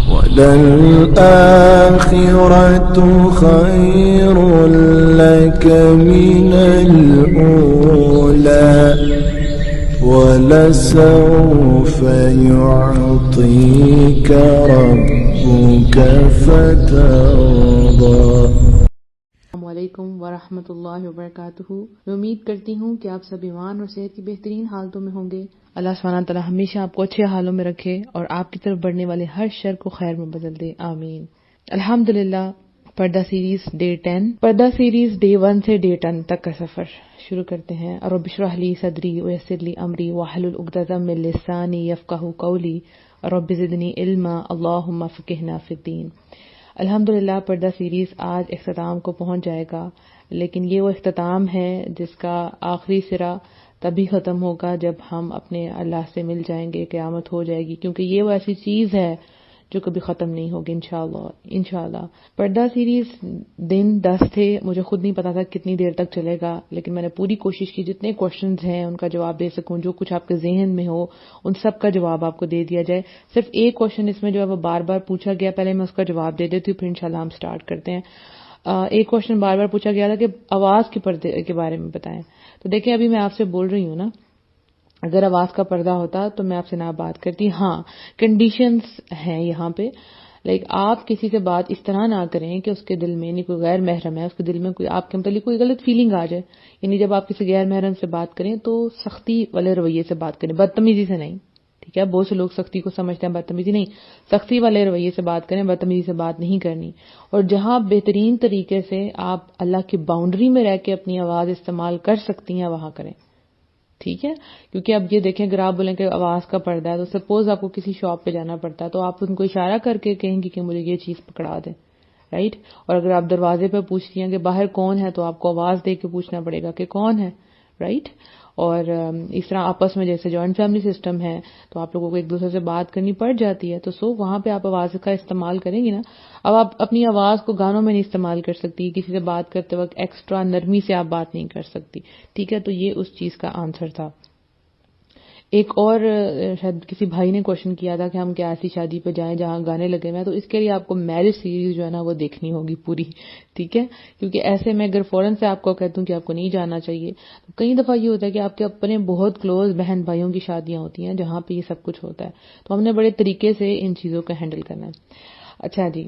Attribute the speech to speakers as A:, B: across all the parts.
A: وَلَلْآخِرَةُ خَيْرٌ لَكَ مِنَ الْأُولَى وَلَسَوْفَ يُعْطِيكَ رَبُّكَ فَتَرْضَى۔
B: السلام علیکم ورحمۃ اللہ وبرکاتہ۔ میں امید کرتی ہوں کہ آپ سب ایمان اور صحت کی بہترین حالتوں میں ہوں گے۔ اللہ سبحانہ تعالیٰ ہمیشہ آپ کو اچھے حالوں میں رکھے اور آپ کی طرف بڑھنے والے ہر شر کو خیر میں بدل دے، آمین۔ الحمدللہ، پردہ سیریز ڈے 10، پردہ سیریز ڈے 1 سے ڈے 10 تک کا سفر شروع کرتے ہیں۔ رب اشرح لی صدری ویسر لی امری واحلل عقدۃ من لسانی یفقہوا قولی رب زدنی علما اللہم فقہنا فی الدین۔ الحمدللہ، پردہ سیریز آج اختتام کو پہنچ جائے گا، لیکن یہ وہ اختتام ہے جس کا آخری سرا تبھی ختم ہوگا جب ہم اپنے اللہ سے مل جائیں گے، قیامت ہو جائے گی، کیونکہ یہ وہ ایسی چیز ہے جو کبھی ختم نہیں ہوگی انشاءاللہ۔ پردہ سیریز دن 10 تھے، مجھے خود نہیں پتا تھا کتنی دیر تک چلے گا، لیکن میں نے پوری کوشش کی جتنے کوشچنز ہیں ان کا جواب دے سکوں، جو کچھ آپ کے ذہن میں ہو ان سب کا جواب آپ کو دے دیا جائے۔ صرف ایک کوشچن اس میں جو ہے وہ بار بار پوچھا گیا، پہلے میں اس کا جواب دے دیتی ہوں، پھر انشاءاللہ ہم سٹارٹ کرتے ہیں۔ ایک کوشچن بار بار پوچھا گیا تھا کہ آواز کے پردے کے بارے میں بتائیں۔ تو دیکھیں، ابھی میں آپ سے بول رہی ہوں نا، اگر آواز کا پردہ ہوتا تو میں آپ سے نہ بات کرتی۔ ہاں، کنڈیشنز ہیں یہاں پہ، آپ کسی سے بات اس طرح نہ کریں کہ اس کے دل میں، یعنی کوئی غیر محرم ہے، اس کے دل میں کوئی آپ کے متعلق کوئی غلط فیلنگ آ جائے۔ یعنی جب آپ کسی غیر محرم سے بات کریں تو سختی والے رویے سے بات کریں، بدتمیزی سے نہیں، ٹھیک ہے؟ بہت سے لوگ سختی کو سمجھتے ہیں، بدتمیزی نہیں، سختی والے رویے سے بات کریں، بدتمیزی سے بات نہیں کرنی۔ اور جہاں بہترین طریقے سے آپ اللہ کی باؤنڈری میں رہ کے اپنی آواز استعمال کر سکتی ہیں وہاں کریں، ٹھیک ہے؟ کیونکہ اب یہ دیکھیں، اگر آپ بولیں کہ آواز کا پردہ ہے تو سپوز آپ کو کسی شاپ پہ جانا پڑتا ہے تو آپ ان کو اشارہ کر کے کہیں گی کہ مجھے یہ چیز پکڑا دیں، رائٹ؟ اور اگر آپ دروازے پہ پوچھتی ہیں کہ باہر کون ہے تو آپ کو آواز دے کے پوچھنا پڑے گا کہ کون ہے، رائٹ؟ اور اس طرح آپس میں جیسے جوائنٹ فیملی سسٹم ہے تو آپ لوگوں کو ایک دوسرے سے بات کرنی پڑ جاتی ہے، تو وہاں پہ آپ آواز کا استعمال کریں گی نا۔ اب آپ اپنی آواز کو گانوں میں نہیں استعمال کر سکتی، کسی سے بات کرتے وقت ایکسٹرا نرمی سے آپ بات نہیں کر سکتی، ٹھیک ہے؟ تو یہ اس چیز کا آنسر تھا۔ ایک اور شاید کسی بھائی نے کوشچن کیا تھا کہ ہم کیا ایسی شادی پہ جائیں جہاں گانے لگے ہوئے ہیں، تو اس کے لیے آپ کو میرج سیریز جو ہے نا وہ دیکھنی ہوگی پوری، ٹھیک ہے؟ کیونکہ ایسے میں اگر فوراً سے آپ کو کہتا ہوں کہ آپ کو نہیں جانا چاہیے، تو کئی دفعہ یہ ہوتا ہے کہ آپ کے اپنے بہت کلوز بہن بھائیوں کی شادیاں ہوتی ہیں جہاں پہ یہ سب کچھ ہوتا ہے، تو ہم نے بڑے طریقے سے ان چیزوں کو ہینڈل کرنا ہے۔ اچھا جی،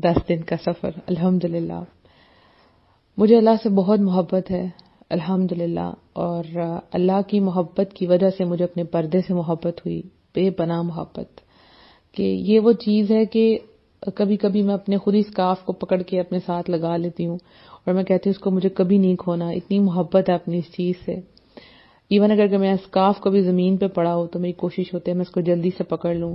B: 10 دن کا سفر، الحمدللہ مجھے اللہ سے بہت محبت ہے، الحمدللہ، اور اللہ کی محبت کی وجہ سے مجھے اپنے پردے سے محبت ہوئی، بے پناہ محبت، کہ یہ وہ چیز ہے کہ کبھی کبھی میں اپنے خود ہی سکارف کو پکڑ کے اپنے ساتھ لگا لیتی ہوں اور میں کہتی ہوں اس کو مجھے کبھی نہیں کھونا، اتنی محبت ہے اپنی اس چیز سے۔ ایون اگر میں اسکارف کبھی زمین پہ پڑا ہو تو میری کوشش ہوتی ہے میں اس کو جلدی سے پکڑ لوں۔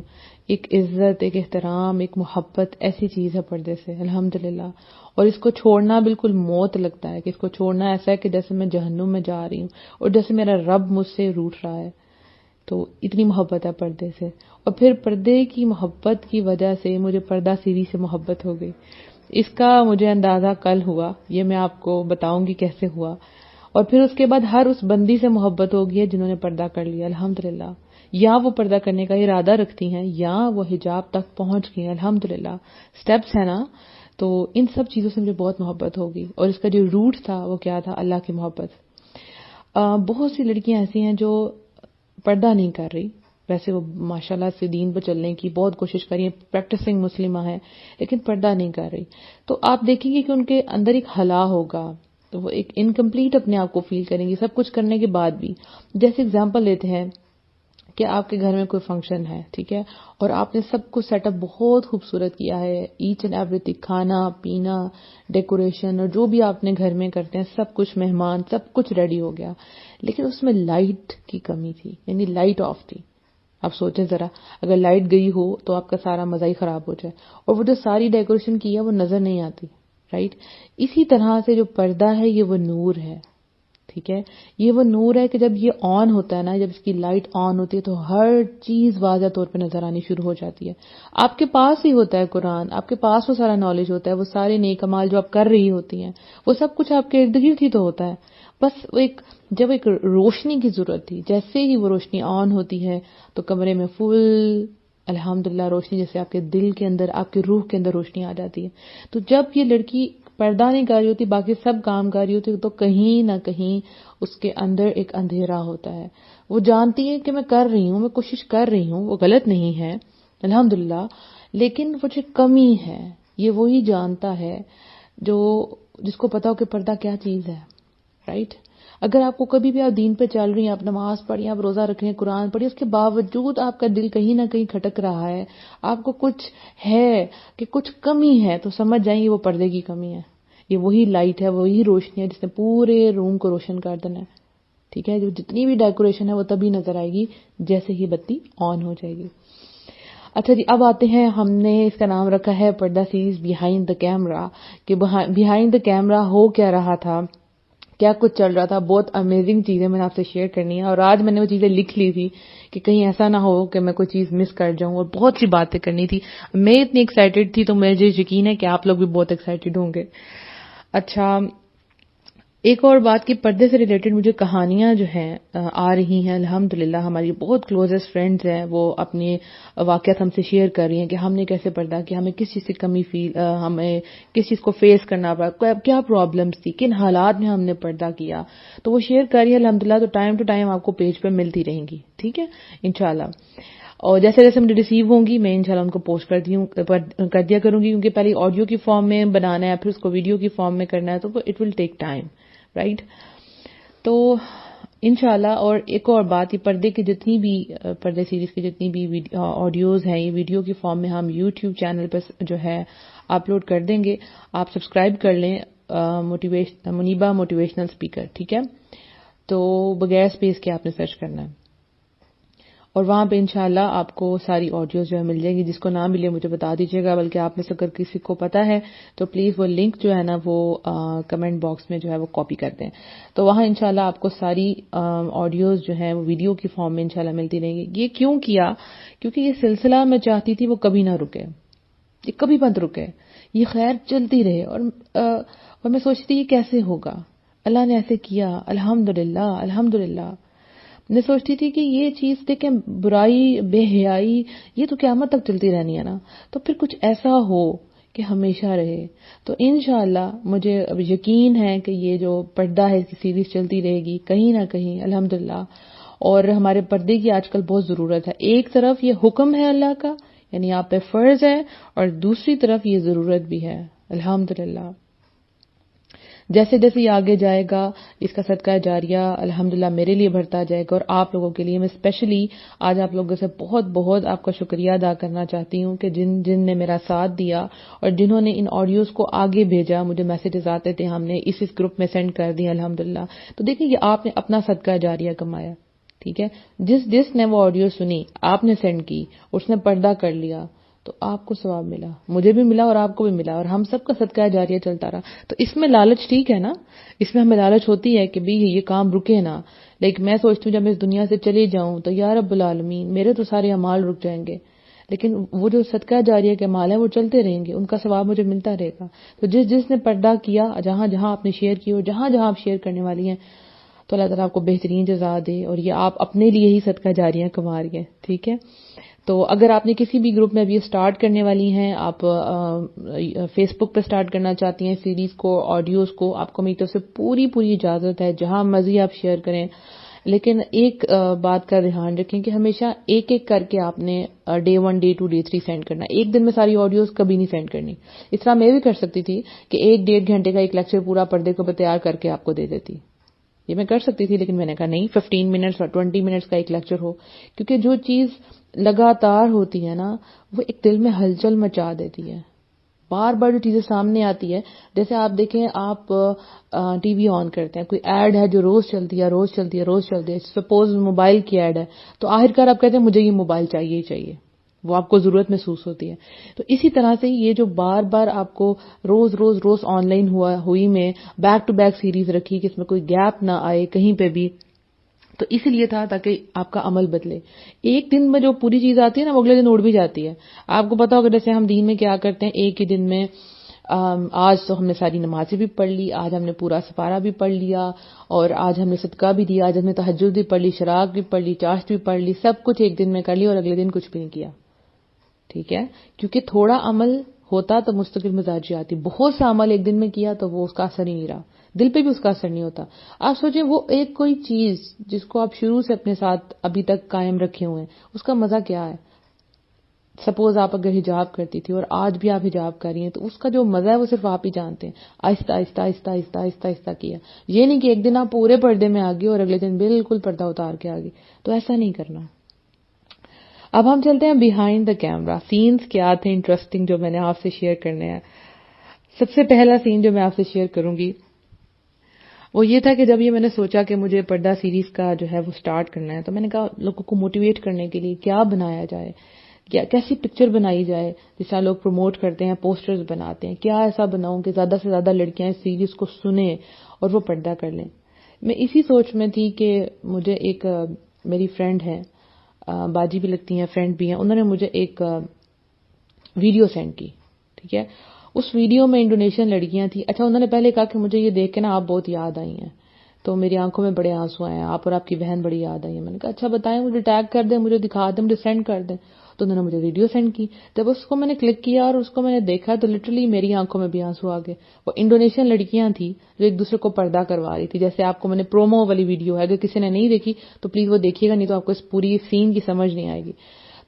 B: ایک عزت، ایک احترام، ایک محبت ایسی چیز ہے پردے سے، الحمدللہ۔ اور اس کو چھوڑنا بالکل موت لگتا ہے، کہ اس کو چھوڑنا ایسا ہے کہ جیسے میں جہنم میں جا رہی ہوں اور جیسے میرا رب مجھ سے روٹھ رہا ہے، تو اتنی محبت ہے پردے سے۔ اور پھر پردے کی محبت کی وجہ سے مجھے پردہ سیریز سے محبت ہو گئی، اس کا مجھے اندازہ کل ہوا، یہ میں آپ کو بتاؤں گی کیسے ہوا۔ اور پھر اس کے بعد ہر اس بندی سے محبت ہوگی جنہوں نے پردہ کر لیا، الحمدللہ، یا وہ پردہ کرنے کا ارادہ رکھتی ہیں یا وہ حجاب تک پہنچ گئی ہیں، الحمدللہ۔ سٹیپس ہیں نا، تو ان سب چیزوں سے مجھے بہت محبت ہوگی، اور اس کا جو روٹ تھا وہ کیا تھا؟ اللہ کی محبت۔ بہت سی لڑکیاں ایسی ہیں جو پردہ نہیں کر رہی، ویسے وہ ماشاءاللہ سے دین پر چلنے کی بہت کوشش کر رہی ہیں، پریکٹسنگ مسلمہ ہیں، لیکن پردہ نہیں کر رہی، تو آپ دیکھیں گے کہ ان کے اندر ایک حیا ہوگا، تو وہ ایک انکمپلیٹ اپنے آپ کو فیل کریں گی سب کچھ کرنے کے بعد بھی۔ جیسے اگزامپل لیتے ہیں کہ آپ کے گھر میں کوئی فنکشن ہے، ٹھیک ہے، اور آپ نے سب کچھ سیٹ اپ بہت خوبصورت کیا ہے، ایچ اینڈ ایوری تھنگ، کھانا پینا، ڈیکوریشن، اور جو بھی آپ نے گھر میں کرتے ہیں سب کچھ، مہمان، سب کچھ ریڈی ہو گیا، لیکن اس میں لائٹ کی کمی تھی، یعنی لائٹ آف تھی۔ آپ سوچیں ذرا، اگر لائٹ گئی ہو تو آپ کا سارا مزہ ہی خراب ہو جائے، اور وہ جو ساری ڈیکوریشن کی ہے وہ نظر نہیں آتی، رائٹ؟ اسی طرح سے جو پردہ ہے یہ وہ نور ہے، ٹھیک ہے؟ یہ وہ نور ہے کہ جب یہ آن ہوتا ہے نا، جب اس کی لائٹ آن ہوتی ہے تو ہر چیز واضح طور پہ نظر آنی شروع ہو جاتی ہے۔ آپ کے پاس ہی ہوتا ہے قرآن، آپ کے پاس وہ سارا نالج ہوتا ہے، وہ سارے نیک اعمال جو آپ کر رہی ہوتی ہیں وہ سب کچھ آپ کے ارد گرد ہی تو ہوتا ہے، بس جب ایک روشنی کی ضرورت تھی، جیسے ہی وہ روشنی آن ہوتی ہے تو کمرے میں فل الحمدللہ روشنی جیسے آپ کے دل کے اندر، آپ کے روح کے اندر روشنی آ جاتی ہے. تو جب یہ لڑکی پردہ نہیں کر رہی ہوتی، باقی سب کام کر رہی ہوتی، تو کہیں نہ کہیں اس کے اندر ایک اندھیرا ہوتا ہے. وہ جانتی ہے کہ میں کر رہی ہوں، میں کوشش کر رہی ہوں، وہ غلط نہیں ہے الحمدللہ، لیکن وہ جو کمی ہے یہ وہی جانتا ہے جس کو پتا ہو کہ پردہ کیا چیز ہے. رائٹ؟ اگر آپ کو کبھی بھی آپ دین پہ چل رہی ہیں، آپ نماز پڑھی، آپ روزہ رکھ رہے ہیں، قرآن پڑھی، اس کے باوجود آپ کا دل کہیں نہ کہیں کھٹک رہا ہے، آپ کو کچھ ہے کہ کچھ کمی ہے، تو سمجھ جائیں یہ وہ پردے کی کمی ہے. یہ وہی لائٹ ہے، وہی روشنی ہے جس نے پورے روم کو روشن کر دینا ہے. ٹھیک ہے؟ جو جتنی بھی ڈیکوریشن ہے وہ تبھی نظر آئے گی جیسے ہی بتی آن ہو جائے گی. اچھا جی، اب آتے ہیں، ہم نے اس کا نام رکھا ہے پردہ سیریز بیہائنڈ دا کیمرا، کہ بیہائنڈ دا کیمرا ہو کیا رہا تھا، کیا کچھ چل رہا تھا. بہت امیزنگ چیزیں میں نے آپ سے شیئر کرنی ہے، اور آج میں نے وہ چیزیں لکھ لی تھی کہ کہیں ایسا نہ ہو کہ میں کوئی چیز مس کر جاؤں، اور بہت سی باتیں کرنی تھی. میں اتنی ایکسائٹیڈ تھی تو مجھے یقین ہے کہ آپ لوگ بھی بہت ایکسائٹیڈ ہوں گے. اچھا، ایک اور بات کہ پردے سے ریلیٹڈ مجھے کہانیاں جو ہیں آ رہی ہیں الحمدللہ. ہماری بہت کلوزسٹ فرینڈز ہیں، وہ اپنے واقعات ہم سے شیئر کر رہی ہیں کہ ہم نے کیسے پردہ کیا، ہمیں کس چیز کی کمی ہمیں کس چیز کو فیس کرنا پڑا، کیا پرابلمز تھی، کن حالات میں ہم نے پردہ کیا. تو وہ شیئر کر رہی ہے الحمدللہ. تو ٹائم ٹو ٹائم آپ کو پیج پہ ملتی رہیں گی. ٹھیک ہے انشاءاللہ. اور جیسے جیسے مجھے ریسیو ہوں گی میں انشاءاللہ ان کو پوسٹ کر دیا کروں گی، کیونکہ پہلے آڈیو کی فارم میں بنانا ہے، پھر اس کو ویڈیو کی فارم میں کرنا ہے، تو it will take time. Right? تو انشاءاللہ. اور ایک اور بات، یہ پردے کی جتنی بھی پردے سیریز کی جتنی بھی آڈیوز ہیں، یہ ویڈیو کی فارم میں ہم یوٹیوب چینل پر جو ہے اپلوڈ کر دیں گے. آپ سبسکرائب کر لیں منیبہ موٹیویشنل اسپیکر. ٹھیک ہے؟ تو بغیر اسپیس کے آپ نے سرچ کرنا ہے، اور وہاں پہ انشاءاللہ آپ کو ساری آڈیوز جو ہے مل جائیں گی. جس کو نہ ملے مجھے بتا دیجیے گا، بلکہ آپ میں سے اگر کسی کو پتا ہے تو پلیز وہ لنک جو ہے نا وہ کمنٹ باکس میں جو ہے وہ کاپی کر دیں. تو وہاں انشاءاللہ آپ کو ساری آڈیوز جو ہیں وہ ویڈیو کی فارم میں انشاءاللہ ملتی رہیں گی. یہ کیوں کیا؟ کیونکہ یہ سلسلہ میں چاہتی تھی وہ کبھی نہ رکے، یہ کبھی مت رکے، یہ خیر چلتی رہے. اور میں سوچتی یہ کیسے ہوگا، اللہ نے ایسے کیا الحمدللہ الحمدللہ. میں سوچتی تھی کہ یہ چیز دیکھیں، برائی، بے حیائی، یہ تو قیامت تک چلتی رہنی ہے نا، تو پھر کچھ ایسا ہو کہ ہمیشہ رہے. تو انشاءاللہ مجھے اب یقین ہے کہ یہ جو پردہ ہے اس کی سیریز چلتی رہے گی کہیں نہ کہیں الحمدللہ. اور ہمارے پردے کی آج کل بہت ضرورت ہے. ایک طرف یہ حکم ہے اللہ کا، یعنی آپ پہ فرض ہے، اور دوسری طرف یہ ضرورت بھی ہے الحمدللہ. جیسے جیسے یہ آگے جائے گا اس کا صدقہ جاریہ الحمدللہ میرے لیے بڑھتا جائے گا، اور آپ لوگوں کے لیے. میں اسپیشلی آج آپ لوگوں سے بہت بہت آپ کا شکریہ ادا کرنا چاہتی ہوں کہ جن نے میرا ساتھ دیا اور جنہوں نے ان آڈیوز کو آگے بھیجا. مجھے میسیجز آتے تھے، ہم نے اس گروپ میں سینڈ کر دیا الحمدللہ. تو دیکھیں یہ آپ نے اپنا صدقہ جاریہ کمایا. ٹھیک ہے؟ جس نے وہ آڈیو سنی، آپ نے سینڈ کی، اس نے پردہ کر لیا، تو آپ کو ثواب ملا، مجھے بھی ملا اور آپ کو بھی ملا، اور ہم سب کا صدقہ جاریہ چلتا رہا. تو اس میں لالچ ٹھیک ہے نا، اس میں ہمیں لالچ ہوتی ہے کہ بھی یہ کام رکے نا. لیکن میں سوچتی ہوں جب میں اس دنیا سے چلی جاؤں تو یا رب العالمین میرے تو سارے اعمال رک جائیں گے، لیکن وہ جو صدقہ جاریہ کے اعمال ہیں وہ چلتے رہیں گے، ان کا ثواب مجھے ملتا رہے گا. تو جس نے پردہ کیا، جہاں جہاں آپ نے شیئر کی اور جہاں جہاں آپ شیئر کرنے والی ہیں، تو اللہ تعالیٰ آپ کو بہترین جزا دے. اور یہ آپ اپنے لیے ہی صدقہ جاریہ کما رہی ہیں. ٹھیک ہے؟ تو اگر آپ نے کسی بھی گروپ میں ابھی سٹارٹ کرنے والی ہیں، آپ فیس بک پہ سٹارٹ کرنا چاہتی ہیں سیریز کو، آڈیوز کو، آپ کو میری طرف سے پوری اجازت ہے، جہاں مرضی آپ شیئر کریں. لیکن ایک بات کا دھیان رکھیں کہ ہمیشہ ایک ایک کر کے آپ نے ڈے 1 ڈے 2 ڈے 3 سینڈ کرنا. ایک دن میں ساری آڈیوز کبھی نہیں سینڈ کرنی. اس طرح میں بھی کر سکتی تھی کہ 1-1.5 گھنٹے کا ایک لیکچر پورا پردے کو تیار کر کے آپ کو دے دیتی. یہ میں کر سکتی تھی، لیکن میں نے کہا نہیں، 15 منٹس اور 20 منٹس کا ایک لیکچر ہو. کیونکہ جو چیز لگاتار ہوتی ہے نا وہ ایک دل میں ہلچل مچا دیتی ہے. بار بار جو چیزیں سامنے آتی ہے، جیسے آپ دیکھیں، آپ ٹی وی آن کرتے ہیں، کوئی ایڈ ہے جو روز چلتی ہے، سپوز موبائل کی ایڈ ہے، تو آخرکار آپ کہتے ہیں مجھے یہ موبائل چاہیے ہی چاہیے، وہ آپ کو ضرورت محسوس ہوتی ہے. تو اسی طرح سے یہ جو بار بار آپ کو روز آن لائن ہوئی میں بیک ٹو بیک سیریز رکھی کہ اس میں کوئی گیپ نہ آئے کہیں پہ بھی، تو اسی لیے تھا تاکہ آپ کا عمل بدلے. ایک دن میں جو پوری چیز آتی ہے نا وہ اگلے دن اڑ بھی جاتی ہے. آپ کو پتا ہوگا جیسے ہم دین میں کیا کرتے ہیں، ایک ہی دن میں آج تو ہم نے ساری نمازیں بھی پڑھ لی، آج ہم نے پورا سپارہ بھی پڑھ لیا، اور آج ہم نے صدقہ بھی دیا، آج ہم نے تہجد بھی پڑھ لی، شراق بھی پڑھ لی، چاشت بھی پڑھ لی، سب کچھ ایک دن میں کر لی، اور اگلے دن کچھ بھی نہیں کیا. ٹھیک ہے، کیونکہ تھوڑا عمل ہوتا تو مستقل مزاجی آتی، بہت سا عمل ایک دن میں کیا تو وہ اس کا اثر ہی نہیں رہا، دل پہ بھی اس کا اثر نہیں ہوتا۔ آپ سوچیں وہ ایک کوئی چیز جس کو آپ شروع سے اپنے ساتھ ابھی تک قائم رکھے ہوئے ہیں، اس کا مزہ کیا ہے؟ سپوز آپ اگر حجاب کرتی تھی اور آج بھی آپ حجاب کر رہی ہیں تو اس کا جو مزہ ہے وہ صرف آپ ہی جانتے ہیں۔ آہستہ آہستہ آہستہ آہستہ آہستہ آہستہ کیا، یہ نہیں کہ ایک دن آپ پورے پردے میں آگے اور اگلے دن بالکل پردہ اتار کے آگے، تو ایسا نہیں کرنا۔ اب ہم چلتے ہیں بیہائنڈ دا کیمرہ، سینز کیا تھے انٹرسٹنگ جو میں نے آپ سے شیئر کرنے ہیں۔ سب سے پہلا سین جو میں آپ سے شیئر کروں گی وہ یہ تھا کہ جب یہ میں نے سوچا کہ مجھے پردہ سیریز کا جو ہے وہ سٹارٹ کرنا ہے تو میں نے کہا لوگوں کو موٹیویٹ کرنے کے لیے کیا بنایا جائے، کیسی پکچر بنائی جائے، جس طرح لوگ پروموٹ کرتے ہیں، پوسٹرز بناتے ہیں، کیا ایسا بناؤں کہ زیادہ سے زیادہ لڑکیاں اس سیریز کو سنیں اور وہ پردہ کر لیں۔ میں اسی سوچ میں تھی کہ مجھے ایک میری فرینڈ ہے، باجی بھی لگتی ہیں، فرینڈ بھی ہیں، انہوں نے مجھے ایک ویڈیو سینڈ کی، ٹھیک ہے۔ اس ویڈیو میں انڈونیشین لڑکیاں تھیں۔ اچھا، انہوں نے پہلے کہا کہ مجھے یہ دیکھ کے نا آپ بہت یاد آئی ہیں، تو میری آنکھوں میں بڑے آنسو آئے ہیں، آپ اور آپ کی بہن بڑی یاد آئی ہے۔ میں نے کہا اچھا بتائیں، مجھے ٹیگ کر دیں، مجھے دکھا دیں، مجھے سینڈ کر دیں۔ تو انہوں نے مجھے ویڈیو سینڈ کی، جب اس کو میں نے کلک کیا اور اس کو میں نے دیکھا تو لٹرلی میری آنکھوں میں بھی آنسو آ گئے۔ وہ انڈونیشین لڑکیاں تھیں جو ایک دوسرے کو پردہ کروا رہی تھی، جیسے آپ کو میں نے پرومو والی ویڈیو ہے، اگر کسی نے نہیں دیکھی تو پلیز وہ دیکھیے گا، نہیں تو آپ کو اس پوری سین کی سمجھ نہیں آئے گی۔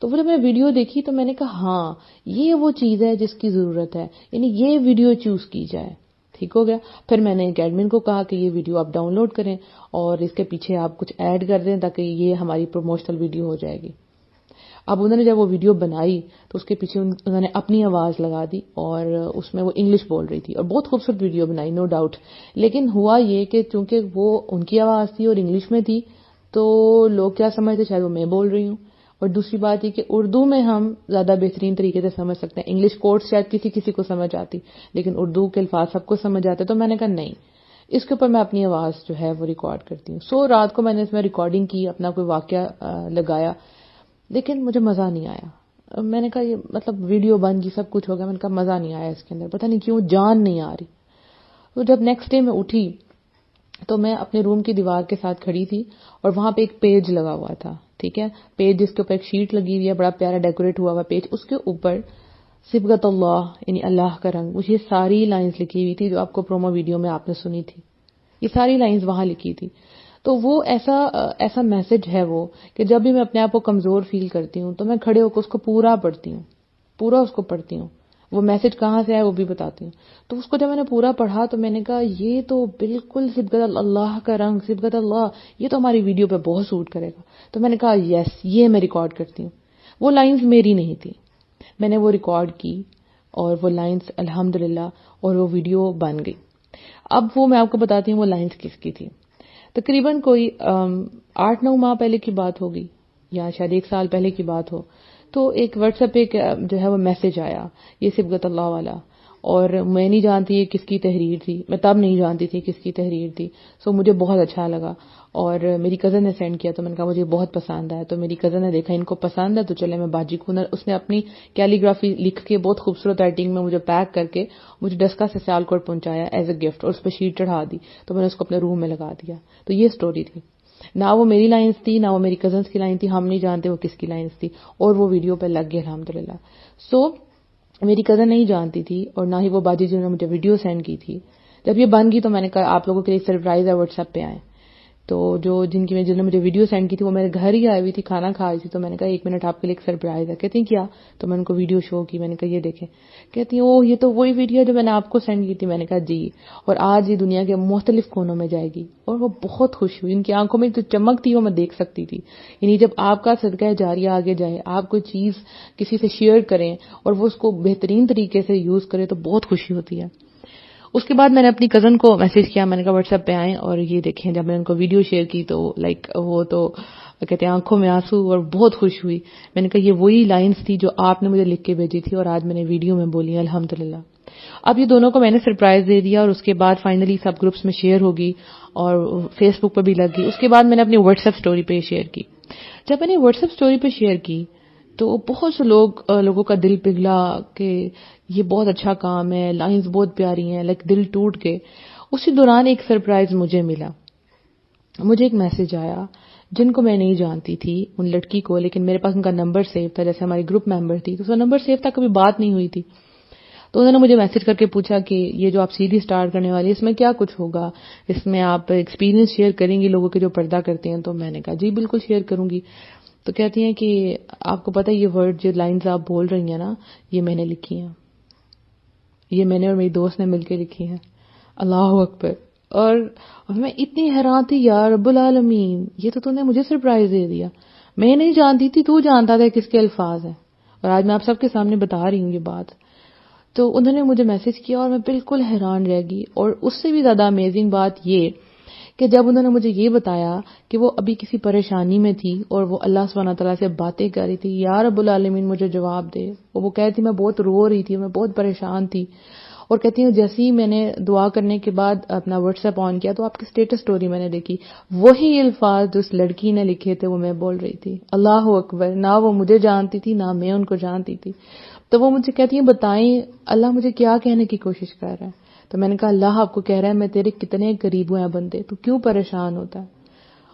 B: تو وہ جب میں ویڈیو دیکھی تو میں نے کہا ہاں یہ وہ چیز ہے جس کی ضرورت ہے، یعنی یہ ویڈیو چوز کی جائے۔ ٹھیک ہو گیا۔ پھر میں نے ایک ایڈمن کو کہا کہ یہ ویڈیو آپ ڈاؤن لوڈ کریں اور اس کے پیچھے آپ کچھ ایڈ کر دیں تاکہ یہ ہماری پروموشنل ویڈیو ہو جائے گی۔ اب انہوں نے جب وہ ویڈیو بنائی تو اس کے پیچھے انہوں نے اپنی آواز لگا دی اور اس میں وہ انگلش بول رہی تھی اور بہت خوبصورت ویڈیو بنائی، نو ڈاؤٹ۔ لیکن ہوا یہ کہ چونکہ وہ ان کی آواز تھی اور انگلش میں تھی تو لوگ کیا سمجھتے شاید وہ میں بول رہی ہوں، اور دوسری بات یہ کہ اردو میں ہم زیادہ بہترین طریقے سے سمجھ سکتے ہیں، انگلش کوڈ شاید کسی کو سمجھ آتی لیکن اردو کے الفاظ سب کو سمجھ آتے، تو میں نے کہا نہیں، اس کے اوپر میں اپنی آواز جو ہے وہ ریکارڈ کرتی ہوں۔ رات کو میں نے اس میں ریکارڈنگ کی، اپنا کوئی واقعہ لگایا، لیکن مجھے مزہ نہیں آیا۔ میں نے کہا یہ مطلب ویڈیو بن گئی، سب کچھ ہو گیا، میں نے کہا مزہ نہیں آیا اس کے اندر، پتہ نہیں کیوں جان نہیں آ رہی۔ تو جب نیکسٹ ڈے میں اٹھی تو میں اپنے روم کی دیوار کے ساتھ کھڑی تھی اور وہاں پہ ایک پیج لگا ہوا تھا، ٹھیک ہے، پیج جس کے اوپر ایک شیٹ لگی ہوئی ہے، بڑا پیارا ڈیکوریٹ ہوا ہوا پیج، اس کے اوپر صبغت اللہ یعنی اللہ کا رنگ، مجھے یہ ساری لائنز لکھی ہوئی تھی جو آپ کو پرومو ویڈیو میں آپ نے سنی تھی، یہ ساری لائنز وہاں لکھی تھی۔ تو وہ ایسا میسج ہے وہ کہ جب بھی میں اپنے آپ کو کمزور فیل کرتی ہوں تو میں کھڑے ہو کے اس کو پورا پڑھتی ہوں، پورا اس کو پڑھتی ہوں، وہ میسج کہاں سے آئے وہ بھی بتاتی ہوں۔ تو اس کو جب میں نے پورا پڑھا تو میں نے کہا یہ تو بالکل صبغت اللہ کا رنگ، صبغت اللہ، یہ تو ہماری ویڈیو پہ بہت سوٹ کرے گا۔ تو میں نے کہا یس، یہ میں ریکارڈ کرتی ہوں۔ وہ لائنز میری نہیں تھی، میں نے وہ ریکارڈ کی اور وہ لائنز الحمدللہ اور وہ ویڈیو بن گئی۔ اب وہ میں آپ کو بتاتی ہوں وہ لائنز کس کی تھی۔ تقریباً کوئی 8-9 ماہ پہلے کی بات ہوگی یا شاید 1 سال پہلے کی بات ہو، تو ایک واٹس ایپ پہ جو ہے وہ میسج آیا، یہ صبغت اللہ والا، اور میں نہیں جانتی یہ کس کی تحریر تھی، میں تب نہیں جانتی تھی کس کی تحریر تھی، مجھے بہت اچھا لگا اور میری کزن نے سینڈ کیا تو میں نے کہا مجھے بہت پسند آیا، تو میری کزن نے دیکھا ان کو پسند ہے تو چلے میں باجی کو، اس نے اپنی کیلیگرافی لکھ کے بہت خوبصورت رائٹنگ میں مجھے پیک کر کے مجھے ڈسکا سے سیالکوٹ پہنچایا ایز اے گفٹ اور اس پہ شیٹ چڑھا دی، تو میں نے اس کو اپنے روم میں لگا دیا۔ تو یہ سٹوری تھی، نہ وہ میری لائنز تھی نہ وہ میری کزنس کی لائن تھی، ہم نہیں جانتے وہ کس کی لائنز تھی، اور وہ ویڈیو پہ لگ گئی الحمدللہ۔ میری کزن نہیں جانتی تھی اور نہ ہی وہ باجی جنہوں نے مجھے ویڈیو سینڈ کی تھی۔ جب یہ بن گئی تو میں نے کہا آپ لوگوں کے لیے سرپرائز ہے، واٹس ایپ پہ آئیں۔ تو جنہوں نے مجھے ویڈیو سینڈ کی تھی وہ میرے گھر ہی آئی ہوئی تھی، کھانا کھا رہی تھی، تو میں نے کہا 1 منٹ آپ کے لیے ایک سرپرائز ہے۔ کہتی ہیں کیا؟ تو میں نے ان کو ویڈیو شو کی، میں نے کہا یہ دیکھیں۔ کہتی ہیں اوہ یہ تو وہی ویڈیو جو میں نے آپ کو سینڈ کی تھی۔ میں نے کہا جی، اور آج یہ دنیا کے مختلف کونوں میں جائے گی، اور وہ بہت خوش ہوئی، ان کی آنکھوں میں جو چمک تھی وہ میں دیکھ سکتی تھی۔ یعنی جب آپ کا صدقہ جاریہ آگے جائے، آپ کوئی چیز کسی سے شیئر کریں اور وہ اس کو بہترین طریقے سے یوز کرے تو بہت خوشی ہوتی ہے۔ اس کے بعد میں نے اپنی کزن کو میسج کیا، میں نے کہا واٹس ایپ پہ آئیں اور یہ دیکھیں۔ جب میں نے ان کو ویڈیو شیئر کی تو وہ تو کہتے ہیں آنکھوں میں آنسو اور بہت خوش ہوئی۔ میں نے کہا یہ وہی لائنز تھی جو آپ نے مجھے لکھ کے بھیجی تھی اور آج میں نے ویڈیو میں بولی ہے الحمدللہ۔ اب یہ دونوں کو میں نے سرپرائز دے دیا اور اس کے بعد فائنلی سب گروپس میں شیئر ہوگی اور فیس بک پہ بھی لگ گئی۔ اس کے بعد میں نے اپنی واٹس ایپ سٹوری پہ شیئر کی۔ جب میں نے واٹس ایپ سٹوری پہ شیئر کی تو بہت سے لوگوں کا دل پگھلا کہ یہ بہت اچھا کام ہے، لائنز بہت پیاری ہیں، دل ٹوٹ کے۔ اسی دوران ایک سرپرائز مجھے ملا، مجھے ایک میسج آیا جن کو میں نہیں جانتی تھی ان لڑکی کو، لیکن میرے پاس ان کا نمبر سیو تھا، جیسے ہماری گروپ ممبر تھی تو اس کا نمبر سیو تھا، کبھی بات نہیں ہوئی تھی. تو انہوں نے مجھے میسج کر کے پوچھا کہ یہ جو آپ سیریز اسٹارٹ کرنے والی ہے اس میں کیا کچھ ہوگا، اس میں آپ ایکسپیرینس شیئر کریں گی لوگوں کے جو پردہ کرتے ہیں. تو میں نے کہا جی بالکل شیئر کروں گی. تو کہتی ہیں کہ آپ کو پتہ ہے یہ ورڈ جو لائنز آپ بول رہی ہیں نا یہ میں نے لکھی ہیں، یہ میں نے اور میری دوست نے مل کے لکھی ہیں. اللہ اکبر. اور میں اتنی حیران تھی، یا رب العالمین یہ تو نے مجھے سرپرائز دے دیا. میں نہیں جانتی تھی، تو جانتا تھا کس کے الفاظ ہیں، اور آج میں آپ سب کے سامنے بتا رہی ہوں یہ بات. تو انہوں نے مجھے میسج کیا اور میں بالکل حیران رہ گئی. اور اس سے بھی زیادہ امیزنگ بات یہ کہ جب انہوں نے مجھے یہ بتایا کہ وہ ابھی کسی پریشانی میں تھی اور وہ اللہ سبحانہ تعالیٰ سے باتیں کر رہی تھی، یا رب العالمین مجھے جواب دے. وہ کہتی تھی میں بہت رو رہی تھی، میں بہت پریشان تھی. اور کہتی ہوں جیسے ہی میں نے دعا کرنے کے بعد اپنا واٹس ایپ آن کیا تو آپ کی اسٹیٹس سٹوری میں نے دیکھی، وہی الفاظ جو اس لڑکی نے لکھے تھے وہ میں بول رہی تھی. اللہ اکبر. نہ وہ مجھے جانتی تھی نہ میں ان کو جانتی تھی. تو وہ مجھے کہتی ہیں بتائیں اللہ مجھے کیا کہنے کی کوشش کر رہا ہے. تو میں نے کہا اللہ آپ کو کہہ رہا ہے میں تیرے کتنے قریب ہیں بندے، تو کیوں پریشان ہوتا ہے،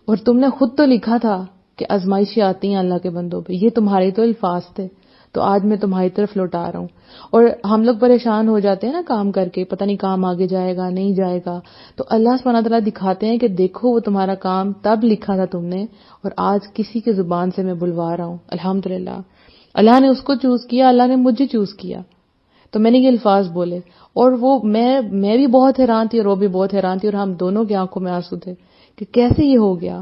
B: اور تم نے خود تو لکھا تھا کہ آزمائشیں آتی ہیں اللہ کے بندوں پہ، یہ تمہارے تو الفاظ تھے، تو آج میں تمہاری طرف لوٹا رہا ہوں. اور ہم لوگ پریشان ہو جاتے ہیں نا کام کر کے، پتہ نہیں کام آگے جائے گا نہیں جائے گا، تو اللہ سبحانہ تعالیٰ دکھاتے ہیں کہ دیکھو وہ تمہارا کام تب لکھا تھا تم نے، اور آج کسی کے زبان سے میں بلوا رہا ہوں. الحمدللہ اللہ نے اس کو چوز کیا، اللہ نے مجھے چوز کیا. تو میں نے یہ الفاظ بولے، اور وہ میں بھی بہت حیران تھی اور وہ بھی بہت حیران تھی، اور ہم دونوں کی آنکھوں میں آنسو تھے کہ کیسے یہ ہو گیا.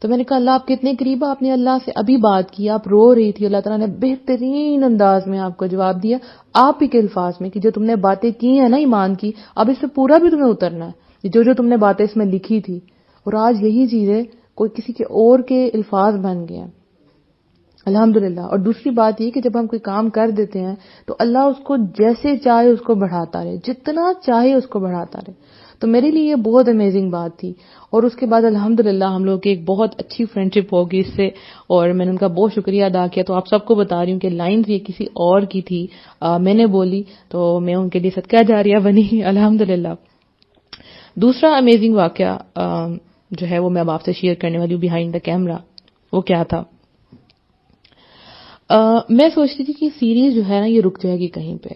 B: تو میں نے کہا اللہ آپ کتنے قریب، آپ نے اللہ سے ابھی بات کی، آپ رو رہی تھی، اللہ تعالیٰ نے بہترین انداز میں آپ کو جواب دیا آپ ہی کے الفاظ میں کہ جو تم نے باتیں کی ہیں نا ایمان کی، اب اس سے پورا بھی تمہیں اترنا ہے، جو تم نے باتیں اس میں لکھی تھی. اور آج یہی چیزیں کوئی کسی کے اور کے الفاظ بن گئے ہیں. الحمدللہ. اور دوسری بات یہ کہ جب ہم کوئی کام کر دیتے ہیں تو اللہ اس کو جیسے چاہے اس کو بڑھاتا رہے، جتنا چاہے اس کو بڑھاتا رہے. تو میرے لیے یہ بہت امیزنگ بات تھی. اور اس کے بعد الحمدللہ ہم لوگ کی ایک بہت اچھی فرینڈشپ ہوگی اس سے، اور میں نے ان کا بہت شکریہ ادا کیا. تو آپ سب کو بتا رہی ہوں کہ لائنز یہ کسی اور کی تھی، میں نے بولی تو میں ان کے لیے صدقہ جاریہ بنی. الحمدللہ. دوسرا امیزنگ واقعہ جو ہے وہ میں اب آپ سے شیئر کرنے والی ہوں بیہائنڈ دا کیمرہ. وہ کیا تھا، میں سوچتی تھی کہ سیریز جو ہے نا یہ رک جائے گی کہیں پہ،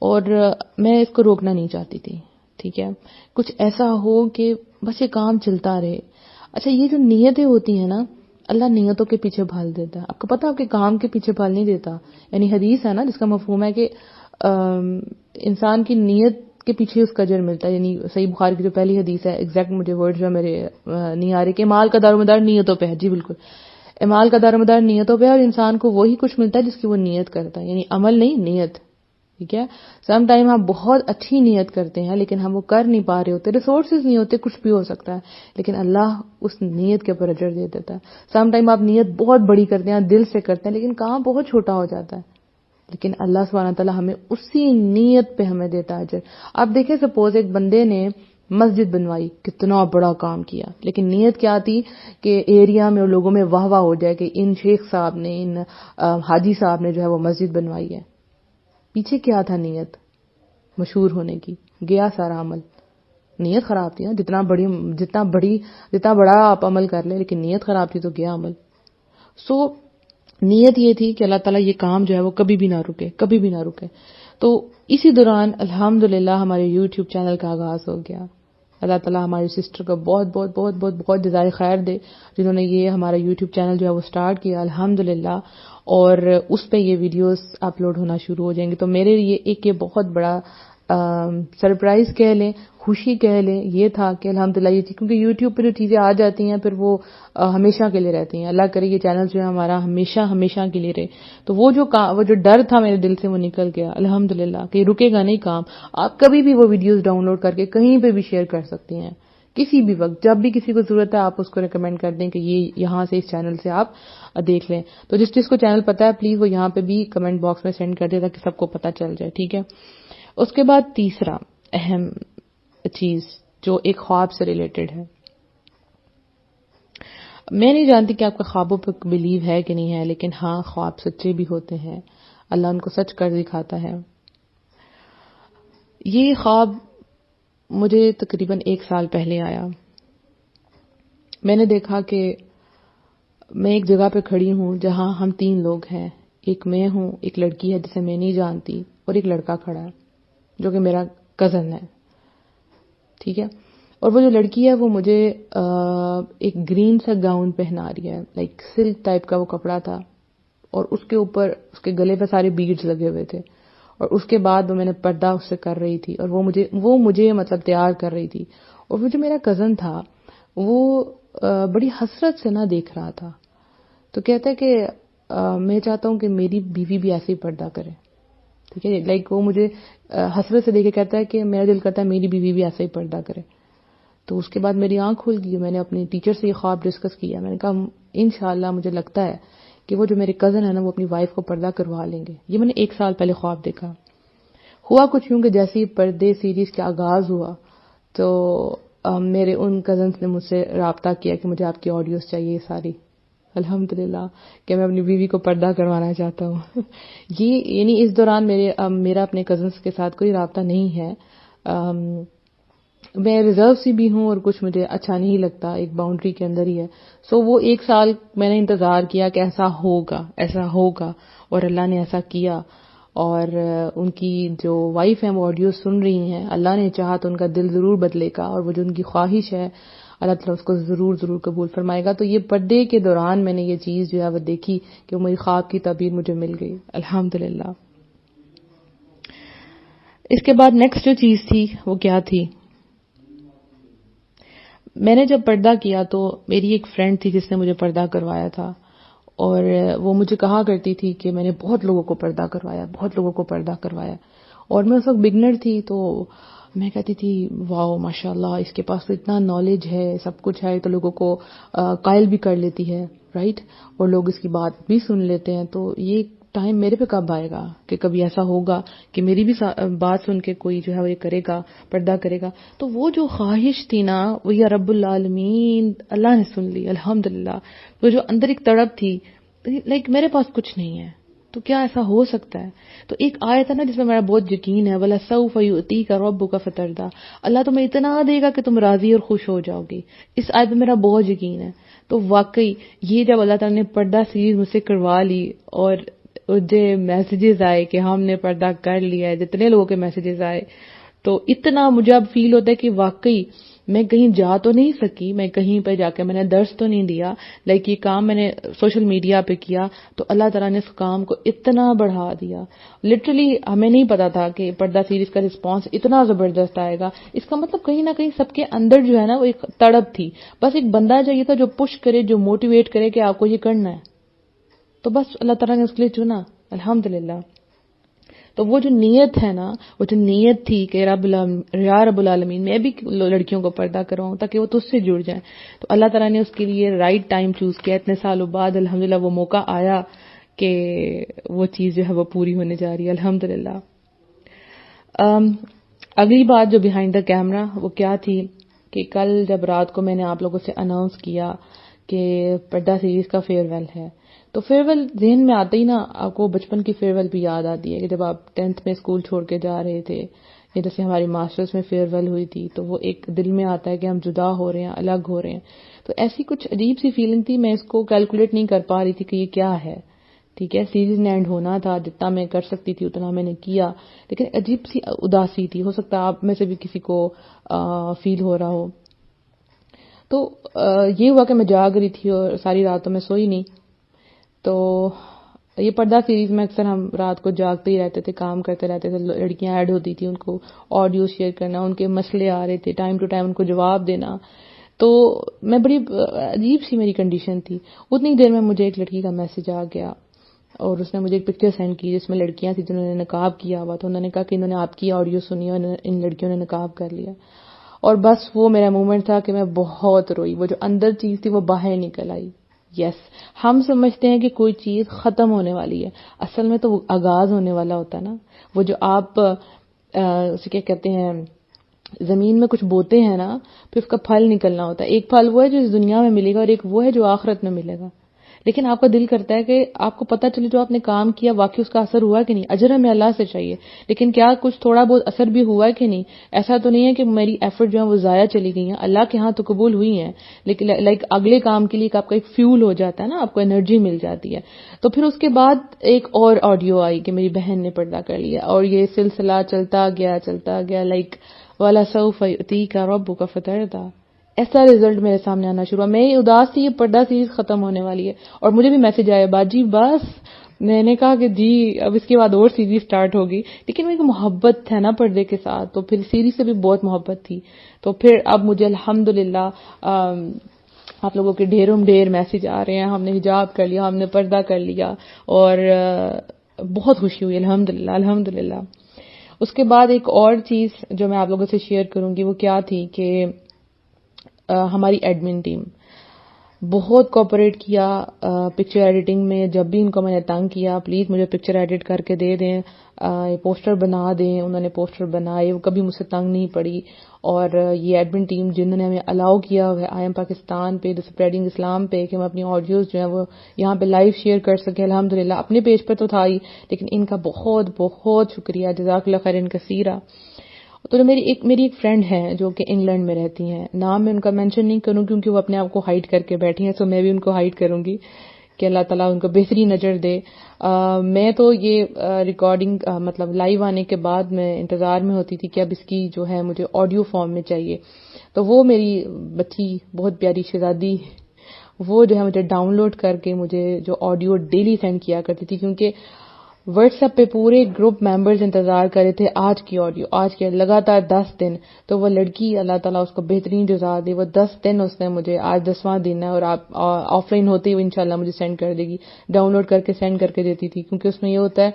B: اور میں اس کو روکنا نہیں چاہتی تھی. ٹھیک ہے، کچھ ایسا ہو کہ بس یہ کام چلتا رہے. اچھا یہ جو نیتیں ہوتی ہیں نا، اللہ نیتوں کے پیچھے بھال دیتا ہے. آپ کو پتا آپ کے کام کے پیچھے بھال نہیں دیتا. یعنی حدیث ہے نا جس کا مفہوم ہے کہ انسان کی نیت کے پیچھے اس کا اجر ملتا ہے. یعنی صحیح بخاری کی جو پہلی حدیث ہے، ایگزیکٹ مجھے ورڈ جو میرے نہیں آ رہے، کہ مال کا دار و مدار نیتوں پہ ہے. جی بالکل، اعمال کا دار و مدار نیتوں پہ ہے، اور انسان کو وہی کچھ ملتا ہے جس کی وہ نیت کرتا ہے. یعنی عمل نہیں، نیت. ٹھیک ہے، سم ٹائم ہم بہت اچھی نیت کرتے ہیں لیکن ہم وہ کر نہیں پا رہے ہوتے، ریسورسز نہیں ہوتے، کچھ بھی ہو سکتا ہے، لیکن اللہ اس نیت کے اوپر اجر دے دیتا ہے. سم ٹائم آپ نیت بہت بڑی کرتے ہیں، دل سے کرتے ہیں، لیکن کام بہت چھوٹا ہو جاتا ہے، لیکن اللہ سبحانہ تعالیٰ ہمیں اسی نیت پہ ہمیں دیتا ہے اجر. آپ دیکھیں سپوز ایک بندے نے مسجد بنوائی، کتنا بڑا کام کیا، لیکن نیت کیا تھی کہ ایریا میں لوگوں میں واہ واہ ہو جائے کہ ان شیخ صاحب نے، ان حاجی صاحب نے جو ہے وہ مسجد بنوائی ہے. پیچھے کیا تھا نیت؟ مشہور ہونے کی. گیا سارا عمل. نیت خراب تھی نا، جتنا بڑا آپ عمل کر لیں، لیکن نیت خراب تھی تو گیا عمل. نیت یہ تھی کہ اللہ تعالیٰ یہ کام جو ہے وہ کبھی بھی نہ رکے، کبھی بھی نہ رکے. تو اسی دوران الحمدللہ ہمارے یوٹیوب چینل کا آغاز ہو گیا. اللہ تعالیٰ ہماری سسٹر کو بہت بہت بہت بہت بہت جزائے خیر دے جنہوں نے یہ ہمارا یوٹیوب چینل جو ہے وہ سٹارٹ کیا الحمدللہ، اور اس پہ یہ ویڈیوز اپلوڈ ہونا شروع ہو جائیں گے. تو میرے لیے ایک یہ بہت بڑا سرپرائز کہہ لیں، خوشی کہہ لیں، یہ تھا کہ الحمدللہ یہ چیز، کیونکہ یوٹیوب پہ جو چیزیں آ جاتی ہیں پھر وہ ہمیشہ کے لیے رہتی ہیں. اللہ کرے یہ چینل جو ہے ہمارا ہمیشہ کے لیے رہے. تو وہ جو ڈر تھا میرے دل سے وہ نکل گیا الحمدللہ، کہ رکے گا نہیں کام. آپ کبھی بھی وہ ویڈیوز ڈاؤن لوڈ کر کے کہیں پہ بھی شیئر کر سکتی ہیں، کسی بھی وقت، جب بھی کسی کو ضرورت ہے آپ اس کو ریکمینڈ کر دیں کہ یہ یہاں سے اس چینل سے آپ دیکھ لیں. تو جس کو چینل پتا ہے پلیز وہ یہاں پہ بھی کمنٹ باکس میں سینڈ کر دے تاکہ سب کو پتا چل جائے. ٹھیک ہے. اس کے بعد تیسرا اہم چیز جو ایک خواب سے ریلیٹڈ ہے. میں نہیں جانتی کہ آپ کا خوابوں پہ بلیو ہے کہ نہیں ہے، لیکن ہاں خواب سچے بھی ہوتے ہیں، اللہ ان کو سچ کر دکھاتا ہے. یہ خواب مجھے تقریباً 1 سال پہلے آیا. میں نے دیکھا کہ میں ایک جگہ پہ کھڑی ہوں جہاں ہم 3 لوگ ہیں، ایک میں ہوں، ایک لڑکی ہے جسے میں نہیں جانتی، اور ایک لڑکا کھڑا ہے جو کہ میرا کزن ہے، ٹھیک ہے. اور وہ جو لڑکی ہے وہ مجھے ایک گرین سا گاؤن پہنا رہی ہے، لائک سلک ٹائپ کا وہ کپڑا تھا، اور اس کے اوپر اس کے گلے پہ سارے بیڈز لگے ہوئے تھے، اور اس کے بعد وہ میں نے پردہ اس سے کر رہی تھی، اور وہ مجھے مطلب تیار کر رہی تھی. اور وہ جو میرا کزن تھا وہ بڑی حسرت سے نہ دیکھ رہا تھا. تو کہتا ہے کہ میں چاہتا ہوں کہ میری بیوی بھی ایسے ہی پردہ کرے، ٹھیک ہے. لائک وہ مجھے حسرت سے دیکھ کے کہتا ہے کہ میرا دل کرتا ہے میری بیوی بھی ایسے ہی پردہ کرے. تو اس کے بعد میری آنکھ کھل گئی، میں نے اپنی ٹیچر سے یہ خواب ڈسکس کیا. میں نے کہا انشاءاللہ مجھے لگتا ہے کہ وہ جو میرے کزن ہے نا وہ اپنی وائف کو پردہ کروا لیں گے. یہ میں نے 1 سال پہلے خواب دیکھا. ہوا کچھ یوں کہ جیسے ہی پردے سیریز کا آغاز ہوا تو میرے ان کزنس نے مجھ سے رابطہ کیا کہ مجھے آپ کی آڈیوز چاہیے ساری. الحمدللہ کہ میں اپنی بیوی کو پردہ کروانا چاہتا ہوں. یہ یعنی اس دوران میرا اپنے کزنس کے ساتھ کوئی رابطہ نہیں ہے. میں ریزرو سی بھی ہوں اور کچھ مجھے اچھا نہیں لگتا، ایک باؤنڈری کے اندر ہی ہے. سو وہ 1 سال میں نے انتظار کیا کہ ایسا ہوگا، اور اللہ نے ایسا کیا. اور ان کی جو وائف ہیں وہ آڈیو سن رہی ہیں. اللہ نے چاہا تو ان کا دل ضرور بدلے گا، اور وہ جو ان کی خواہش ہے اللہ تعالیٰ اس کو ضرور قبول فرمائے گا. تو یہ پردے کے دوران میں نے یہ چیز جو ہے وہ دیکھی کہ وہ میری خواب کی تعبیر مجھے مل گئی الحمدللہ. اس کے بعد نیکسٹ جو چیز تھی وہ کیا تھی، میں نے جب پردہ کیا تو میری ایک فرینڈ تھی جس نے مجھے پردہ کروایا تھا، اور وہ مجھے کہا کرتی تھی کہ میں نے بہت لوگوں کو پردہ کروایا. اور میں اس وقت بگنر تھی تو میں کہتی تھی واو ماشاءاللہ اس کے پاس تو اتنا نالج ہے، سب کچھ ہے، تو لوگوں کو قائل بھی کر لیتی ہے، رائٹ، اور لوگ اس کی بات بھی سن لیتے ہیں. تو یہ ٹائم میرے پہ کب آئے گا کہ کبھی ایسا ہوگا کہ میری بھی بات سن کے کوئی جو ہے وہ یہ کرے گا، پردہ کرے گا. تو وہ جو خواہش تھی نا وہ یا رب العالمین اللہ نے سن لی الحمدللہ. وہ جو اندر ایک تڑپ تھی، لائک میرے پاس کچھ نہیں ہے تو کیا ایسا ہو سکتا ہے. تو ایک آیت ہے نا جس میں میرا بہت یقین ہے، وَلَسَوْفَ يُؤْتِيكَ رَبُّكَ فَتَرْضَىٰ، اللہ تمہیں اتنا دے گا کہ تم راضی اور خوش ہو جاؤ گی. اس آیت میں میرا بہت یقین ہے. تو واقعی یہ جب اللہ تعالیٰ نے پردہ سیریز مجھ سے کروا لی اور مجھے میسیجز آئے کہ ہم نے پردہ کر لیا ہے، جتنے لوگوں کے میسیجز آئے، تو اتنا مجھے اب فیل ہوتا ہے کہ واقعی میں کہیں جا تو نہیں سکی، میں کہیں پہ جا کے میں نے درس تو نہیں دیا، لائک یہ کام میں نے سوشل میڈیا پہ کیا تو اللہ تعالیٰ نے اس کام کو اتنا بڑھا دیا. لٹرلی ہمیں نہیں پتا تھا کہ پردہ سیریز کا رسپانس اتنا زبردست آئے گا. اس کا مطلب کہیں نہ کہیں سب کے اندر جو ہے نا وہ ایک تڑپ تھی، بس ایک بندہ چاہیے تھا جو پش کرے، جو موٹیویٹ کرے کہ آپ کو یہ کرنا ہے. تو بس اللہ تعالیٰ نے اس کے لیے چنا الحمدللہ. تو وہ جو نیت ہے نا، وہ جو نیت تھی کہ یا رب العالمین میں بھی لڑکیوں کو پردہ کرواؤں تاکہ وہ تجھ سے جڑ جائیں، تو اللہ تعالیٰ نے اس کے لیے رائٹ ٹائم چوز کیا. اتنے سالوں بعد الحمدللہ وہ موقع آیا کہ وہ چیز جو ہے وہ پوری ہونے جا رہی ہے الحمدللہ. اگلی بات جو بیہائنڈ دا کیمرا وہ کیا تھی کہ کل جب رات کو میں نے آپ لوگوں سے اناؤنس کیا کہ پردہ سیریز کا فیئر ویل ہے، تو فیئر ویل ذہن میں آتے ہی نا آپ کو بچپن کی فیئر ویل بھی یاد آتی ہے کہ جب آپ 10th میں اسکول چھوڑ کے جا رہے تھے، یا جیسے ہماری ماسٹرز میں فیئر ویل ہوئی تھی تو وہ ایک دل میں آتا ہے کہ ہم جدا ہو رہے ہیں، الگ ہو رہے ہیں. تو ایسی کچھ عجیب سی فیلنگ تھی. میں اس کو کیلکولیٹ نہیں کر پا رہی تھی کہ یہ کیا ہے. ٹھیک ہے، سیریز نے اینڈ ہونا تھا، جتنا میں کر سکتی تھی اتنا میں نے کیا، لیکن عجیب سی اداسی تھی. ہو سکتا ہے آپ میں سے بھی کسی کو فیل ہو رہا ہو. تو یہ ہوا کہ میں جاگ رہی تھی اور ساری رات تو میں سوئی نہیں. تو یہ پردہ سیریز میں اکثر ہم رات کو جاگتے ہی رہتے تھے، کام کرتے رہتے تھے. لڑکیاں ایڈ ہوتی تھی، ان کو آڈیو شیئر کرنا، ان کے مسئلے آ رہے تھے، ٹائم ٹو ٹائم ان کو جواب دینا. تو میں بڑی عجیب سی میری کنڈیشن تھی. اتنی دیر میں مجھے ایک لڑکی کا میسج آ گیا اور اس نے مجھے ایک پکچر سینڈ کی جس میں لڑکیاں تھیں جنہوں نے نقاب کیا ہوا تھا. انہوں نے کہا کہ انہوں نے آپ کی آڈیو سنی اور ان لڑکیوں نے نقاب کر لیا. اور بس وہ میرا مومنٹ تھا کہ میں بہت روئی. وہ جو اندر چیز تھی وہ باہر نکل آئی. یس، ہم سمجھتے ہیں کہ کوئی چیز ختم ہونے والی ہے، اصل میں تو وہ آغاز ہونے والا ہوتا ہے نا. وہ جو آپ اسے کیا کہتے ہیں، زمین میں کچھ بوتے ہیں نا، پھر اس کا پھل نکلنا ہوتا ہے. ایک پھل وہ ہے جو اس دنیا میں ملے گا اور ایک وہ ہے جو آخرت میں ملے گا. لیکن آپ کا دل کرتا ہے کہ آپ کو پتہ چلے جو آپ نے کام کیا واقعی اس کا اثر ہوا کہ نہیں. اجر ہمیں اللہ سے چاہیے, لیکن کیا کچھ تھوڑا بہت اثر بھی ہوا ہے کہ نہیں. ایسا تو نہیں ہے کہ میری ایفرٹ جو ہے وہ ضائع چلی گئی ہیں, اللہ کے ہاں تو قبول ہوئی ہیں, لیکن لائک اگلے کام کے لیے آپ کا ایک فیول ہو جاتا ہے نا, آپ کو انرجی مل جاتی ہے. تو پھر اس کے بعد ایک اور آڈیو آئی کہ میری بہن نے پردہ کر لیا, اور یہ سلسلہ چلتا گیا لائک وَلَسَوْفَ يُؤْتِيكَ رَبُّكَ فَتَرْضَىٰ. ایسا رزلٹ میرے سامنے آنا شروع ہوا. میں اداس تھی, یہ پردہ سیریز ختم ہونے والی ہے, اور مجھے بھی میسج آیا باجی بس. میں نے کہا کہ جی اب اس کے بعد اور سیریز سٹارٹ ہوگی, لیکن میری محبت ہے نا پردے کے ساتھ, تو پھر سیریز سے بھی بہت محبت تھی. تو پھر اب مجھے الحمدللہ آپ لوگوں کے ڈھیر میسج آ رہے ہیں, ہم نے حجاب کر لیا, ہم نے پردہ کر لیا, اور بہت خوشی ہوئی الحمدللہ. اس کے بعد ایک اور چیز جو میں آپ لوگوں سے شیئر کروں گی وہ کیا تھی کہ ہماری ایڈمن ٹیم بہت کوآپریٹ کیا پکچر ایڈیٹنگ میں. جب بھی ان کو میں نے تنگ کیا پلیز مجھے پکچر ایڈٹ کر کے دے دیں, پوسٹر بنا دیں, انہوں نے پوسٹر بنائے, وہ کبھی مجھ سے تنگ نہیں پڑی. اور یہ ایڈمن ٹیم جنہوں نے ہمیں الاؤ کیا ہے آئی ایم پاکستان پہ, دی اسپریڈنگ اسلام پہ, کہ ہم اپنی آڈیوز جو ہیں وہ یہاں پہ لائیو شیئر کر سکیں, الحمدللہ اپنے پیج پہ تو تھا ہی, لیکن ان کا بہت بہت شکریہ, جزاک اللہ خیرا کثیرا. تو جو میری ایک فرینڈ ہے جو کہ انگلینڈ میں رہتی ہیں, نام میں ان کا مینشن نہیں کروں کیونکہ وہ اپنے آپ کو ہائڈ کر کے بیٹھی ہیں, سو میں بھی ان کو ہائڈ کروں گی کہ اللہ تعالیٰ ان کو بہترین نظر دے. میں تو یہ ریکارڈنگ مطلب لائیو آنے کے بعد میں انتظار میں ہوتی تھی کہ اب اس کی جو ہے مجھے آڈیو فارم میں چاہیے. تو وہ میری بچی بہت پیاری شہزادی, وہ جو ہے مجھے ڈاؤن لوڈ کر کے مجھے جو آڈیو ڈیلی سینڈ کیا کرتی تھی, کیونکہ واٹس ایپ پہ پورے گروپ ممبرز انتظار کر رہے تھے آج کی آڈیو, آج کے لگاتار 10 دن. تو وہ لڑکی اللہ تعالیٰ اس کو بہترین جزا دے, وہ 10 دن اس نے مجھے, آج 10واں دن ہے اور آپ آف لائن ہوتے ہی وہ انشاءاللہ مجھے سینڈ کر دے گی, ڈاؤن لوڈ کر کے سینڈ کر کے دیتی تھی. کیونکہ اس میں یہ ہوتا ہے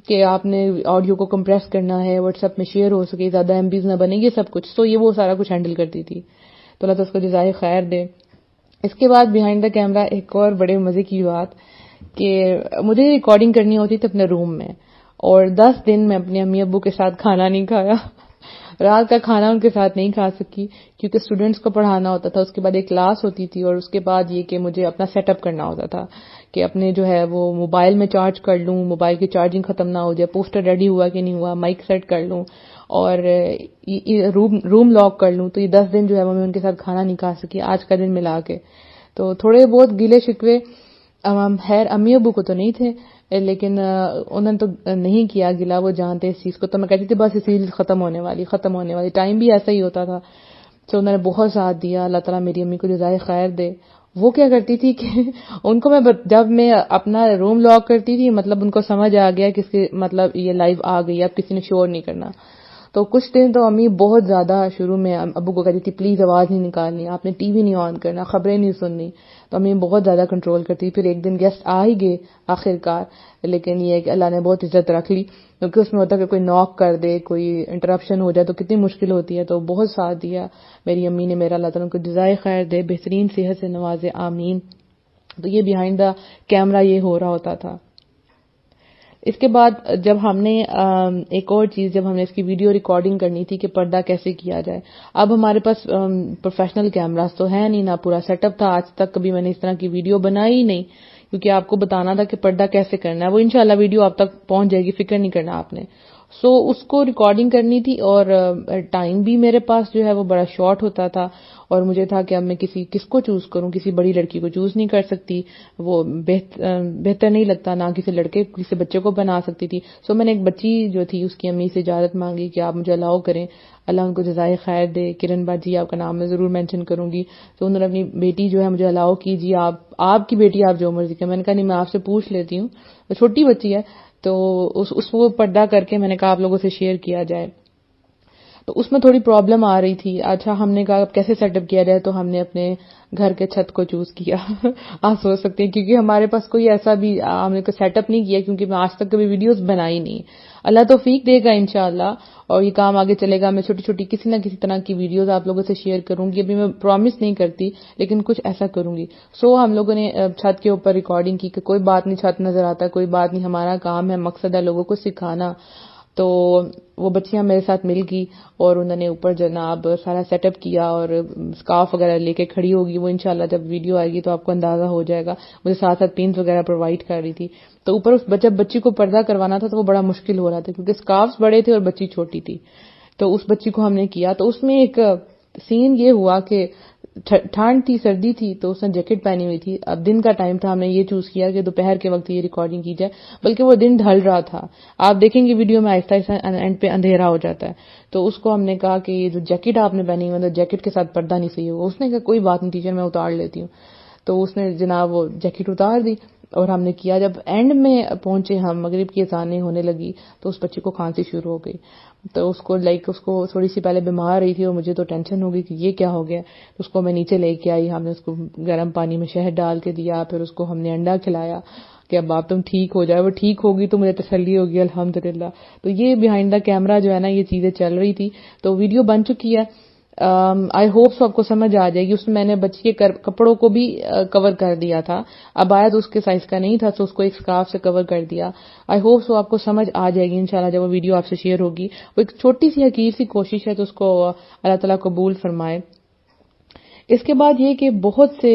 B: کہ آپ نے آڈیو کو کمپریس کرنا ہے, واٹس ایپ میں شیئر ہو سکے, زیادہ ایم بیز نہ بنے, یہ سب کچھ. تو یہ وہ سارا کچھ ہینڈل کرتی تھی, تو اللہ تعالیٰ اس کو جزائے خیر دے. اس کے بعد بیہائنڈ دا کیمرہ ایک اور بڑے مزے کی بات کہ مجھے ریکارڈنگ کرنی ہوتی تھی اپنے روم میں, اور 10 دن میں اپنے امی ابو کے ساتھ کھانا نہیں کھایا, رات کا کھانا ان کے ساتھ نہیں کھا سکی کیونکہ اسٹوڈینٹس کو پڑھانا ہوتا تھا. اس کے بعد ایک کلاس ہوتی تھی, اور اس کے بعد یہ کہ مجھے اپنا سیٹ اپ کرنا ہوتا تھا کہ اپنے جو ہے وہ موبائل میں چارج کر لوں, موبائل کی چارجنگ ختم نہ ہو جائے, پوسٹر ریڈی ہوا کہ نہیں ہوا, مائک سیٹ کر لوں, اور روم لاک کر لوں. تو یہ 10 دن جو ہے وہ میں ان کے ساتھ کھانا نہیں کھا سکی, آج کا دن ملا کے. تو تھوڑے بہت گیلے شکوے خیر امی ابو کو تو نہیں تھے, لیکن انہوں نے تو نہیں کیا گلا, وہ جانتے اس چیز کو. تو میں کہتی تھی بس یہ سیریز ختم ہونے والی, ٹائم بھی ایسا ہی ہوتا تھا. تو انہوں نے بہت ساتھ دیا, اللہ تعالیٰ میری امی کو جزائے خیر دے. وہ کیا کرتی تھی کہ ان کو جب میں اپنا روم لاک کرتی تھی, مطلب ان کو سمجھ آ گیا کہ اس کے مطلب یہ لائیو آ گئی, اب کسی نے شور نہیں کرنا. تو کچھ دن تو امی بہت زیادہ شروع میں ابو کو کہتی تھی پلیز آواز نہیں نکالنی, آپ نے ٹی وی نہیں آن کرنا, خبریں نہیں سننی. تو امی بہت زیادہ کنٹرول کرتی. پھر ایک دن گیسٹ آ ہی گئے آخر کار, لیکن یہ کہ اللہ نے بہت عزت رکھ لی, کیونکہ اس میں ہوتا ہے کہ کوئی ناک کر دے, کوئی انٹرپشن ہو جائے تو کتنی مشکل ہوتی ہے. تو بہت ساتھ دیا میری امی نے میرا, اللہ تعالیٰ کو جزائے خیر دے, بہترین صحت سے نوازے, آمین. تو یہ بیہائنڈ دا کیمرہ یہ ہو رہا ہوتا تھا. اس کے بعد جب ہم نے ایک اور چیز, جب ہم نے اس کی ویڈیو ریکارڈنگ کرنی تھی کہ پردہ کیسے کیا جائے. اب ہمارے پاس پروفیشنل کیمراز تو ہے نہیں, نہ پورا سیٹ اپ تھا. آج تک کبھی میں نے اس طرح کی ویڈیو بنائی ہی نہیں, کیونکہ آپ کو بتانا تھا کہ پردہ کیسے کرنا ہے. وہ انشاءاللہ ویڈیو آپ تک پہنچ جائے گی, فکر نہیں کرنا آپ نے. سو اس کو ریکارڈنگ کرنی تھی, اور ٹائم بھی میرے پاس جو ہے وہ بڑا شارٹ ہوتا تھا, اور مجھے تھا کہ اب میں کس کو چوز کروں. کسی بڑی لڑکی کو چوز نہیں کر سکتی, وہ بہتر نہیں لگتا, نہ کسی بچے کو بنا سکتی تھی. سو میں نے ایک بچی جو تھی اس کی امی سے اجازت مانگی کہ آپ مجھے الاؤ کریں, اللہ ان کو جزائے خیر دے. کرن باجی آپ کا نام میں ضرور مینشن کروں گی. تو انہوں نے اپنی بیٹی جو ہے مجھے الاؤ کی, جی آپ کی بیٹی آپ جو مرضی کریں. میں نے کہا نہیں, میں آپ سے پوچھ لیتی ہوں, چھوٹی بچی ہے. تو اس کو پردہ کر کے میں نے کہا آپ لوگوں سے شیئر کیا جائے. تو اس میں تھوڑی پرابلم آ رہی تھی. اچھا ہم نے کہا اب کیسے سیٹ اپ کیا جائے, تو ہم نے اپنے گھر کے چھت کو چوز کیا. آپ سوچ سکتے ہیں کیونکہ ہمارے پاس کوئی ایسا بھی ہم نے کوئی سیٹ اپ نہیں کیا, کیونکہ میں آج تک کبھی ویڈیوز بنائی نہیں. اللہ توفیق دے گا انشاءاللہ, اور یہ کام آگے چلے گا. میں چھوٹی چھوٹی کسی نہ کسی طرح کی ویڈیوز آپ لوگوں سے شیئر کروں گی. ابھی میں پرومس نہیں کرتی, لیکن کچھ ایسا کروں گی. سو ہم لوگوں نے چھت کے اوپر ریکارڈنگ کی کہ کوئی بات نہیں, چھت نظر آتا ہے, کوئی بات نہیں, ہمارا کام ہے, مقصد ہے لوگوں کو سکھانا. تو وہ بچیاں میرے ساتھ مل گئی اور انہوں نے اوپر جناب سارا سیٹ اپ کیا اور اسکارف وغیرہ لے کے کھڑی ہوگی. وہ انشاءاللہ جب ویڈیو آئے گی تو آپ کو اندازہ ہو جائے گا. مجھے ساتھ ساتھ پینس وغیرہ پرووائڈ کر رہی تھی. تو اوپر اس جب بچی کو پردہ کروانا تھا تو وہ بڑا مشکل ہو رہا تھا کیونکہ اسکارفس بڑے تھے اور بچی چھوٹی تھی. تو اس بچی کو ہم نے کیا. تو اس میں ایک سین یہ ہوا کہ ٹھنڈ تھی، سردی تھی، تو اس نے جیکٹ پہنی ہوئی تھی. اب دن کا ٹائم تھا، ہم نے یہ چوز کیا کہ دوپہر کے وقت یہ ریکارڈنگ کی جائے، بلکہ وہ دن ڈھل رہا تھا. آپ دیکھیں گے ویڈیو میں آہستہ آہستہ اینڈ پہ اندھیرا ہو جاتا ہے. تو اس کو ہم نے کہا کہ یہ جو جیکٹ آپ نے پہنی ہوئی ہے جیکٹ کے ساتھ پردہ نہیں صحیح ہوگا. اس نے کہا کوئی بات نہیں ٹیچر، میں اتار لیتی ہوں. تو اس نے جناب وہ جیکٹ اتار دی اور ہم نے کیا. جب اینڈ میں پہنچے ہم، مغرب کی اذانیں ہونے لگی تو اس بچی کو کھانسی شروع ہو گئی. تو اس کو تھوڑی سی پہلے بیمار رہی تھی اور مجھے تو ٹینشن ہو گئی کہ یہ کیا ہو گیا. اس کو میں نیچے لے کے آئی، ہم نے اس کو گرم پانی میں شہد ڈال کے دیا، پھر اس کو ہم نے انڈا کھلایا کہ اب آپ تم ٹھیک ہو جائے. وہ ٹھیک ہوگی تو مجھے تسلی ہوگی الحمدللہ. تو یہ بیہائنڈ دا کیمرہ جو ہے نا یہ چیزیں چل رہی تھی. تو ویڈیو بن چکی ہے، آئی ہوپ سو آپ کو سمجھ آ جائے گی. اس میں میں نے بچی کے کپڑوں کو بھی کور کر دیا تھا. اب آیا تو اس کے سائز کا نہیں تھا تو اس کو ایک سکارف سے کور کر دیا. آئی ہوپ سو آپ کو سمجھ آ جائے گی انشاءاللہ جب وہ ویڈیو آپ سے شیئر ہوگی. وہ ایک چھوٹی سی حقیر سی کوشش ہے تو اس کو اللہ تعالیٰ قبول فرمائے. اس کے بعد یہ کہ بہت سے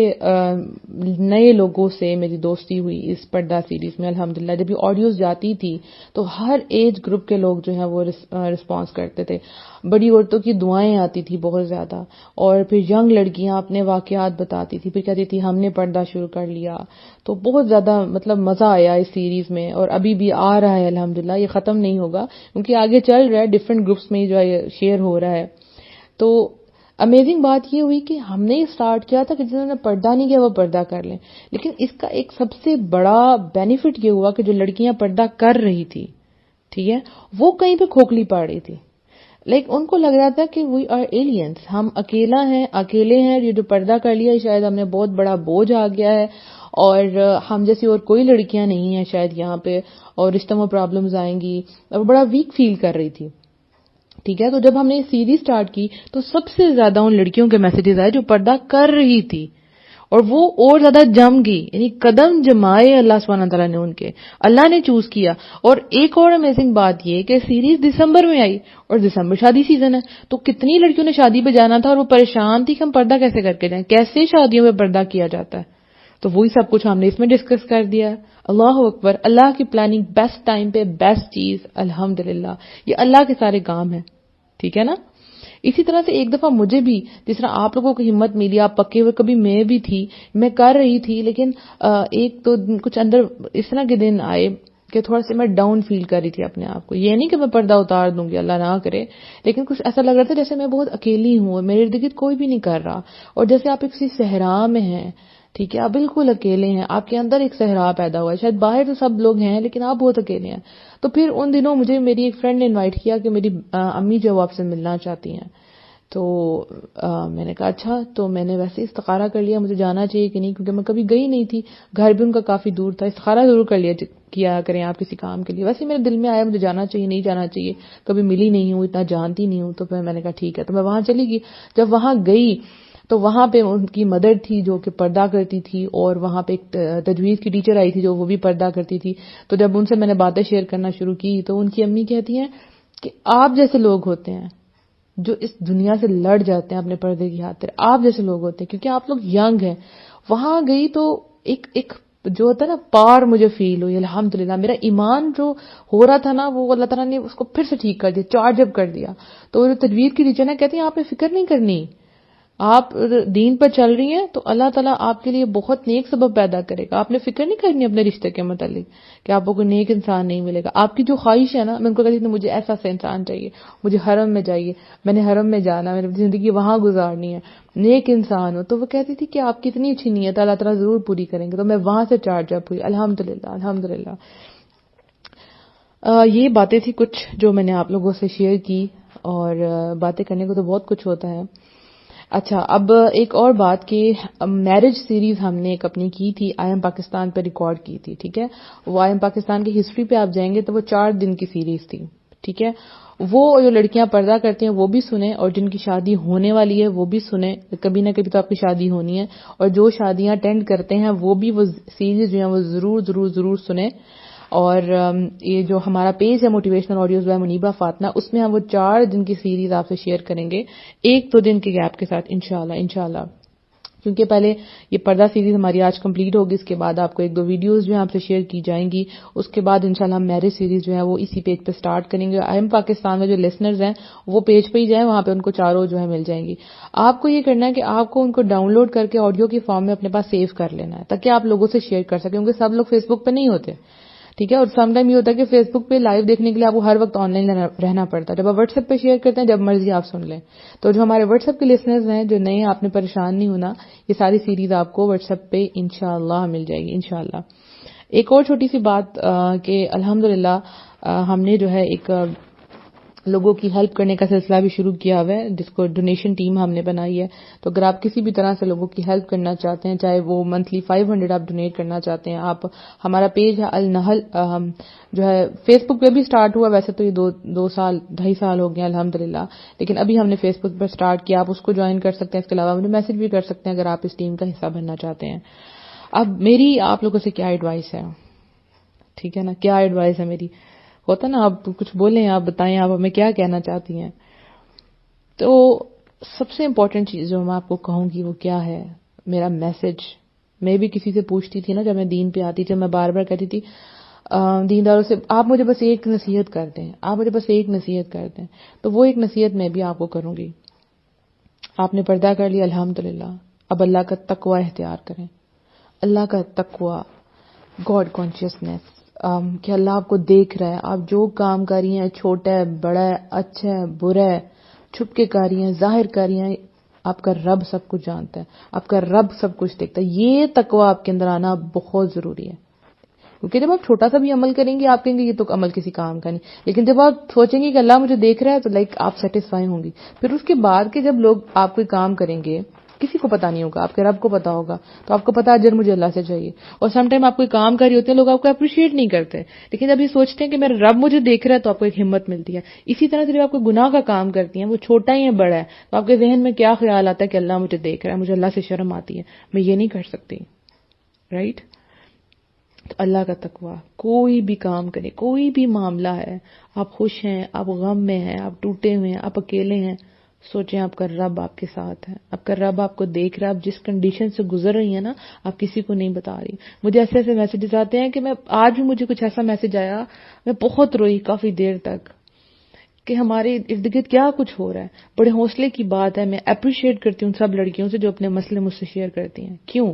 B: نئے لوگوں سے میری دوستی ہوئی اس پردہ سیریز میں الحمدللہ. جب یہ آڈیوز جاتی تھی تو ہر ایج گروپ کے لوگ جو ہیں وہ رسپانس کرتے تھے. بڑی عورتوں کی دعائیں آتی تھی بہت زیادہ، اور پھر ینگ لڑکیاں اپنے واقعات بتاتی تھی، پھر کہتی تھی ہم نے پردہ شروع کر لیا. تو بہت زیادہ مزہ آیا اس سیریز میں، اور ابھی بھی آ رہا ہے الحمدللہ. یہ ختم نہیں ہوگا کیونکہ آگے چل رہا ہے، ڈفرینٹ گروپس میں جو ہے شیئر ہو رہا ہے. تو امیزنگ بات یہ ہوئی کہ ہم نے اسٹارٹ کیا تھا کہ جنہوں نے پردہ نہیں کیا وہ پردہ کر لیں، لیکن اس کا ایک سب سے بڑا بینیفٹ یہ ہوا کہ جو لڑکیاں پردہ کر رہی تھی، ٹھیک ہے، وہ کہیں پہ کھوکھلی پڑ رہی تھی. ان کو لگ رہا تھا کہ وی آر ایلینز، ہم اکیلے ہیں. یہ جو پردہ کر لیا شاید ہم نے بہت بڑا بوجھ آ گیا ہے اور ہم جیسی اور کوئی لڑکیاں نہیں ہیں شاید یہاں پہ، اور رشتوں میں پرابلمز آئیں گی، اور بڑا ویک فیل کر رہی تھی. ٹھیک ہے، تو جب ہم نے یہ سیریز سٹارٹ کی تو سب سے زیادہ ان لڑکیوں کے میسیجز آئے جو پردہ کر رہی تھی، اور وہ اور زیادہ جم گئی. یعنی قدم جمائے اللہ سبحانہ تعالیٰ نے ان کے، اللہ نے چوز کیا. اور ایک اور امیزنگ بات یہ کہ سیریز دسمبر میں آئی اور دسمبر شادی سیزن ہے، تو کتنی لڑکیوں نے شادی پہ جانا تھا اور وہ پریشان تھی کہ ہم پردہ کیسے کر کے جائیں، کیسے شادیوں میں پردہ کیا جاتا ہے. تو وہی سب کچھ ہم نے اس میں ڈسکس کر دیا. اللہ اکبر، اللہ کی پلاننگ بیسٹ ٹائم پہ بیسٹ چیز الحمدللہ. یہ اللہ کے سارے کام ہیں، ٹھیک ہے نا. اسی طرح سے ایک دفعہ مجھے بھی جس طرح آپ لوگوں کو ہمت ملی، آپ پکے ہوئے، کبھی میں بھی تھی، میں کر رہی تھی، لیکن ایک تو کچھ اندر اس طرح کے دن آئے کہ تھوڑا سا میں ڈاؤن فیل کر رہی تھی اپنے آپ کو. یہ نہیں کہ میں پردہ اتار دوں گی، اللہ نہ کرے، لیکن کچھ ایسا لگ رہا تھا جیسے میں بہت اکیلی ہوں، میرے ارد گرد کوئی بھی نہیں کر رہا، اور جیسے آپ ایک کسی صحرا میں ہیں. ٹھیک ہے، آپ بالکل اکیلے ہیں، آپ کے اندر ایک صحرا پیدا ہوا ہے. شاید باہر تو سب لوگ ہیں لیکن آپ بہت اکیلے ہیں. تو پھر ان دنوں مجھے میری ایک فرینڈ نے انوائٹ کیا کہ میری امی جو آپ سے ملنا چاہتی ہیں. تو میں نے کہا اچھا. تو میں نے ویسے استخارہ کر لیا مجھے جانا چاہیے کہ نہیں، کیونکہ میں کبھی گئی نہیں تھی، گھر بھی ان کا کافی دور تھا. استخارہ ضرور کیا کریں آپ کسی کام کے لیے. ویسے میرے دل میں آیا مجھے جانا چاہیے نہیں جانا چاہیے، کبھی ملی نہیں ہوں، اتنا جانتی نہیں ہوں. تو پھر میں نے کہا ٹھیک ہے، تو میں وہاں چلی گئی. جب وہاں گئی تو وہاں پہ ان کی مدر تھی جو کہ پردہ کرتی تھی، اور وہاں پہ ایک تجویز کی ٹیچر آئی تھی جو وہ بھی پردہ کرتی تھی. تو جب ان سے میں نے باتیں شیئر کرنا شروع کی تو ان کی امی کہتی ہیں کہ آپ جیسے لوگ ہوتے ہیں جو اس دنیا سے لڑ جاتے ہیں اپنے پردے کی خاطر، آپ جیسے لوگ ہوتے ہیں، کیونکہ آپ لوگ ینگ ہیں. وہاں گئی تو ایک جو ہوتا ہے نا پار مجھے فیل ہوئی الحمدللہ. میرا ایمان جو ہو رہا تھا نا وہ اللہ تعالیٰ نے اس کو پھر سے ٹھیک کر دیا، چارج اپ کر دیا. تو تجوید کی ٹیچر نے کہتی ہیں آپ نے فکر نہیں کرنی، آپ دین پر چل رہی ہیں تو اللہ تعالیٰ آپ کے لیے بہت نیک سبب پیدا کرے گا. آپ نے فکر نہیں کرنی اپنے رشتے کے متعلق کہ آپ کو کوئی نیک انسان نہیں ملے گا. آپ کی جو خواہش ہے نا، میں ان کو کہتی تھی مجھے ایسا انسان چاہیے، مجھے حرم میں چاہیے، میں نے حرم میں جانا، میں نے زندگی وہاں گزارنی ہے، نیک انسان ہو. تو وہ کہتی تھی کہ آپ کی اتنی اچھی نیت اللہ تعالیٰ ضرور پوری کریں گے. تو میں وہاں سے چارج اپ ہوئی الحمدللہ الحمدللہ. یہ باتیں تھی کچھ جو میں نے آپ لوگوں سے شیئر کی، اور باتیں کرنے کو تو بہت کچھ ہوتا ہے. اچھا، اب ایک اور بات کہ میرج سیریز ہم نے ایک اپنی کی تھی، آئی ایم پاکستان پہ ریکارڈ کی تھی. ٹھیک ہے، وہ آئی ایم پاکستان کی ہسٹری پہ آپ جائیں گے تو وہ 4 دن کی سیریز تھی. ٹھیک ہے، وہ جو لڑکیاں پردہ کرتی ہیں وہ بھی سنیں، اور جن کی شادی ہونے والی ہے وہ بھی سنیں. کبھی نہ کبھی تو آپ کی شادی ہونی ہے، اور جو شادیاں اٹینڈ کرتے ہیں وہ بھی وہ سیریز جو ہیں وہ ضرور ضرور ضرور سنیں. اور یہ جو ہمارا پیج ہے motivational audios by Muniba Fatima, اس میں ہم وہ 4 دن کی سیریز آپ سے شیئر کریں گے 1-2 دن کے گیپ کے ساتھ انشاءاللہ، کیونکہ پہلے یہ پردہ سیریز ہماری آج کمپلیٹ ہوگی، اس کے بعد آپ کو 1-2 ویڈیوز جو ہیں آپ سے شیئر کی جائیں گی، اس کے بعد انشاءاللہ ہم میرج سیریز جو ہے وہ اسی پیج پہ سٹارٹ کریں گے۔ اہم پاکستان میں جو لسنرز ہیں وہ پیج پہ ہی جائیں، وہاں پہ ان کو چاروں جو ہے مل جائیں گی۔ آپ کو یہ کرنا ہے کہ آپ کو ان کو ڈاؤن لوڈ کر کے آڈیو کی فارم میں اپنے پاس سیو کر لینا ہے، تاکہ آپ لوگوں سے شیئر کر سکیں، کیونکہ سب لوگ فیس بک پہ نہیں ہوتے، ٹھیک ہے۔ اور سم ٹائم یہ ہوتا ہے کہ فیس بک پہ لائیو دیکھنے کے لیے آپ کو ہر وقت آن لائن رہنا پڑتا ہے، جب آپ واٹس ایپ پہ شیئر کرتے ہیں جب مرضی آپ سن لیں۔ تو جو ہمارے واٹس ایپ کے لسنرز ہیں جو نئے، آپ نے پریشان نہیں ہونا، یہ ساری سیریز آپ کو واٹس ایپ پہ انشاءاللہ مل جائے گی انشاءاللہ۔ ایک اور چھوٹی سی بات کہ الحمدللہ ہم نے جو ہے ایک لوگوں کی ہیلپ کرنے کا سلسلہ بھی شروع کیا ہوا ہے، جس کو ڈونیشن ٹیم ہم نے بنائی ہے۔ تو اگر آپ کسی بھی طرح سے لوگوں کی ہیلپ کرنا چاہتے ہیں، چاہے وہ منتھلی 500 آپ ڈونیٹ کرنا چاہتے ہیں، آپ ہمارا پیج ہے النحل جو ہے فیس بک پہ بھی سٹارٹ ہوا، ویسے تو یہ 2.5 سال ہو گئے ہیں الحمدللہ، لیکن ابھی ہم نے فیس بک پر سٹارٹ کیا، آپ اس کو جوائن کر سکتے ہیں۔ اس کے علاوہ مجھے میسج بھی کر سکتے ہیں اگر آپ اس ٹیم کا حصہ بننا چاہتے ہیں۔ اب میری آپ لوگوں سے کیا ایڈوائس ہے، ٹھیک ہے نا، کیا ایڈوائس ہے میری، ہوتا نا آپ کچھ بولیں، آپ بتائیں آپ ہمیں کیا کہنا چاہتی ہیں۔ تو سب سے امپورٹنٹ چیز جو میں آپ کو کہوں گی وہ کیا ہے، میرا میسج، میں بھی کسی سے پوچھتی تھی نا جب میں دین پہ آتی، جب میں بار بار کہتی تھی دینداروں سے آپ مجھے بس ایک نصیحت کر دیں، آپ مجھے بس ایک نصیحت کر دیں، تو وہ ایک نصیحت میں بھی آپ کو کروں گی۔ آپ نے پردہ کر لیا الحمدللہ، اب اللہ کا تقوی اختیار کریں، اللہ کا تقوی، گاڈ کانشیسنیس، کہ اللہ آپ کو دیکھ رہا ہے، آپ جو کام کر رہی ہیں، چھوٹا ہے بڑا ہے اچھا ہے برا ہے، چھپ کے کر رہی ہیں ظاہر کر رہی ہیں، آپ کا رب سب کچھ جانتا ہے، آپ کا رب سب کچھ دیکھتا ہے۔ یہ تقوی آپ کے اندر آنا بہت ضروری ہے، کیونکہ جب آپ چھوٹا سا بھی عمل کریں گے آپ کہیں گے یہ تو عمل کسی کام کا نہیں، لیکن جب آپ سوچیں گے کہ اللہ مجھے دیکھ رہا ہے تو آپ سیٹسفائی ہوں گی۔ پھر اس کے بعد کہ جب لوگ آپ کوئی کام کریں گے، کسی کو پتا نہیں ہوگا، آپ کے رب کو پتا ہوگا، تو آپ کو پتا اجر مجھے اللہ سے چاہیے۔ اور سم ٹائم آپ کوئی کام کر رہی ہوتے ہیں، لوگ آپ کو اپریشیٹ نہیں کرتے، لیکن جب یہ سوچتے ہیں کہ میرا رب مجھے دیکھ رہا ہے تو آپ کو ایک ہمت ملتی ہے۔ اسی طرح سے جب آپ کوئی گناہ کا کام کرتی ہیں، وہ چھوٹا ہی ہے بڑا ہے، تو آپ کے ذہن میں کیا خیال آتا ہے کہ اللہ مجھے دیکھ رہا ہے، مجھے اللہ سے شرم آتی ہے، میں یہ نہیں کر سکتی، رائٹ؟ تو اللہ کا تقوی، کوئی بھی کام کرے، کوئی بھی معاملہ ہے، آپ خوش ہیں، آپ غم میں ہیں، آپ ٹوٹے ہوئے ہیں، آپ اکیلے ہیں، سوچیں آپ کا رب آپ کے ساتھ ہے، آپ کا رب آپ کو دیکھ رہا ہے، آپ جس کنڈیشن سے گزر رہی ہیں نا، آپ کسی کو نہیں بتا رہی۔ مجھے ایسے ایسے میسیجز آتے ہیں کہ آج بھی مجھے کچھ ایسا میسج آیا، میں بہت روئی کافی دیر تک کہ ہمارے ارد گرد کیا کچھ ہو رہا ہے۔ بڑے حوصلے کی بات ہے، میں اپریشیٹ کرتی ہوں سب لڑکیوں سے جو اپنے مسئلے مجھ سے شیئر کرتی ہیں۔ کیوں؟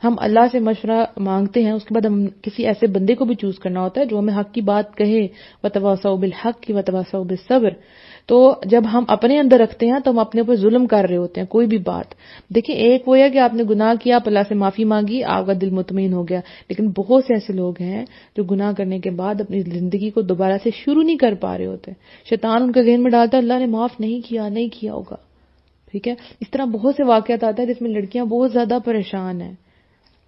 B: ہم اللہ سے مشورہ مانگتے ہیں، اس کے بعد ہم کسی ایسے بندے کو بھی چوز کرنا ہوتا ہے جو ہمیں حق کی بات کہے، وتواصوا بالحق وتواصوا بالصبر۔ تو جب ہم اپنے اندر رکھتے ہیں تو ہم اپنے اوپر ظلم کر رہے ہوتے ہیں، کوئی بھی بات دیکھیں، ایک وہ ہے کہ آپ نے گناہ کیا، آپ اللہ سے معافی مانگی، آپ کا دل مطمئن ہو گیا، لیکن بہت سے ایسے لوگ ہیں جو گناہ کرنے کے بعد اپنی زندگی کو دوبارہ سے شروع نہیں کر پا رہے ہوتے، شیطان ان کے ذہن میں ڈالتا ہے اللہ نے معاف نہیں کیا ہوگا، ٹھیک ہے۔ اس طرح بہت سے واقعات آتے ہیں جس میں لڑکیاں بہت زیادہ پریشان ہیں،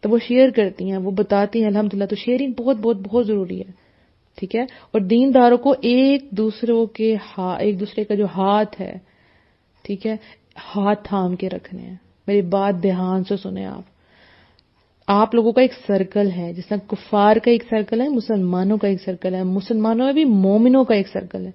B: تو وہ شیئر کرتی ہیں، وہ بتاتی ہیں الحمدللہ۔ تو شیئرنگ بہت بہت بہت ضروری ہے، ٹھیک ہے۔ اور دینداروں کو ایک دوسرے کا جو ہاتھ ہے، ٹھیک ہے، ہاتھ تھام کے رکھنے ہیں۔ میری بات دھیان سے سنیں، آپ لوگوں کا ایک سرکل ہے، جس طرح کفار کا ایک سرکل ہے، مسلمانوں کا ایک سرکل ہے، مسلمانوں میں بھی مومنوں کا ایک سرکل ہے۔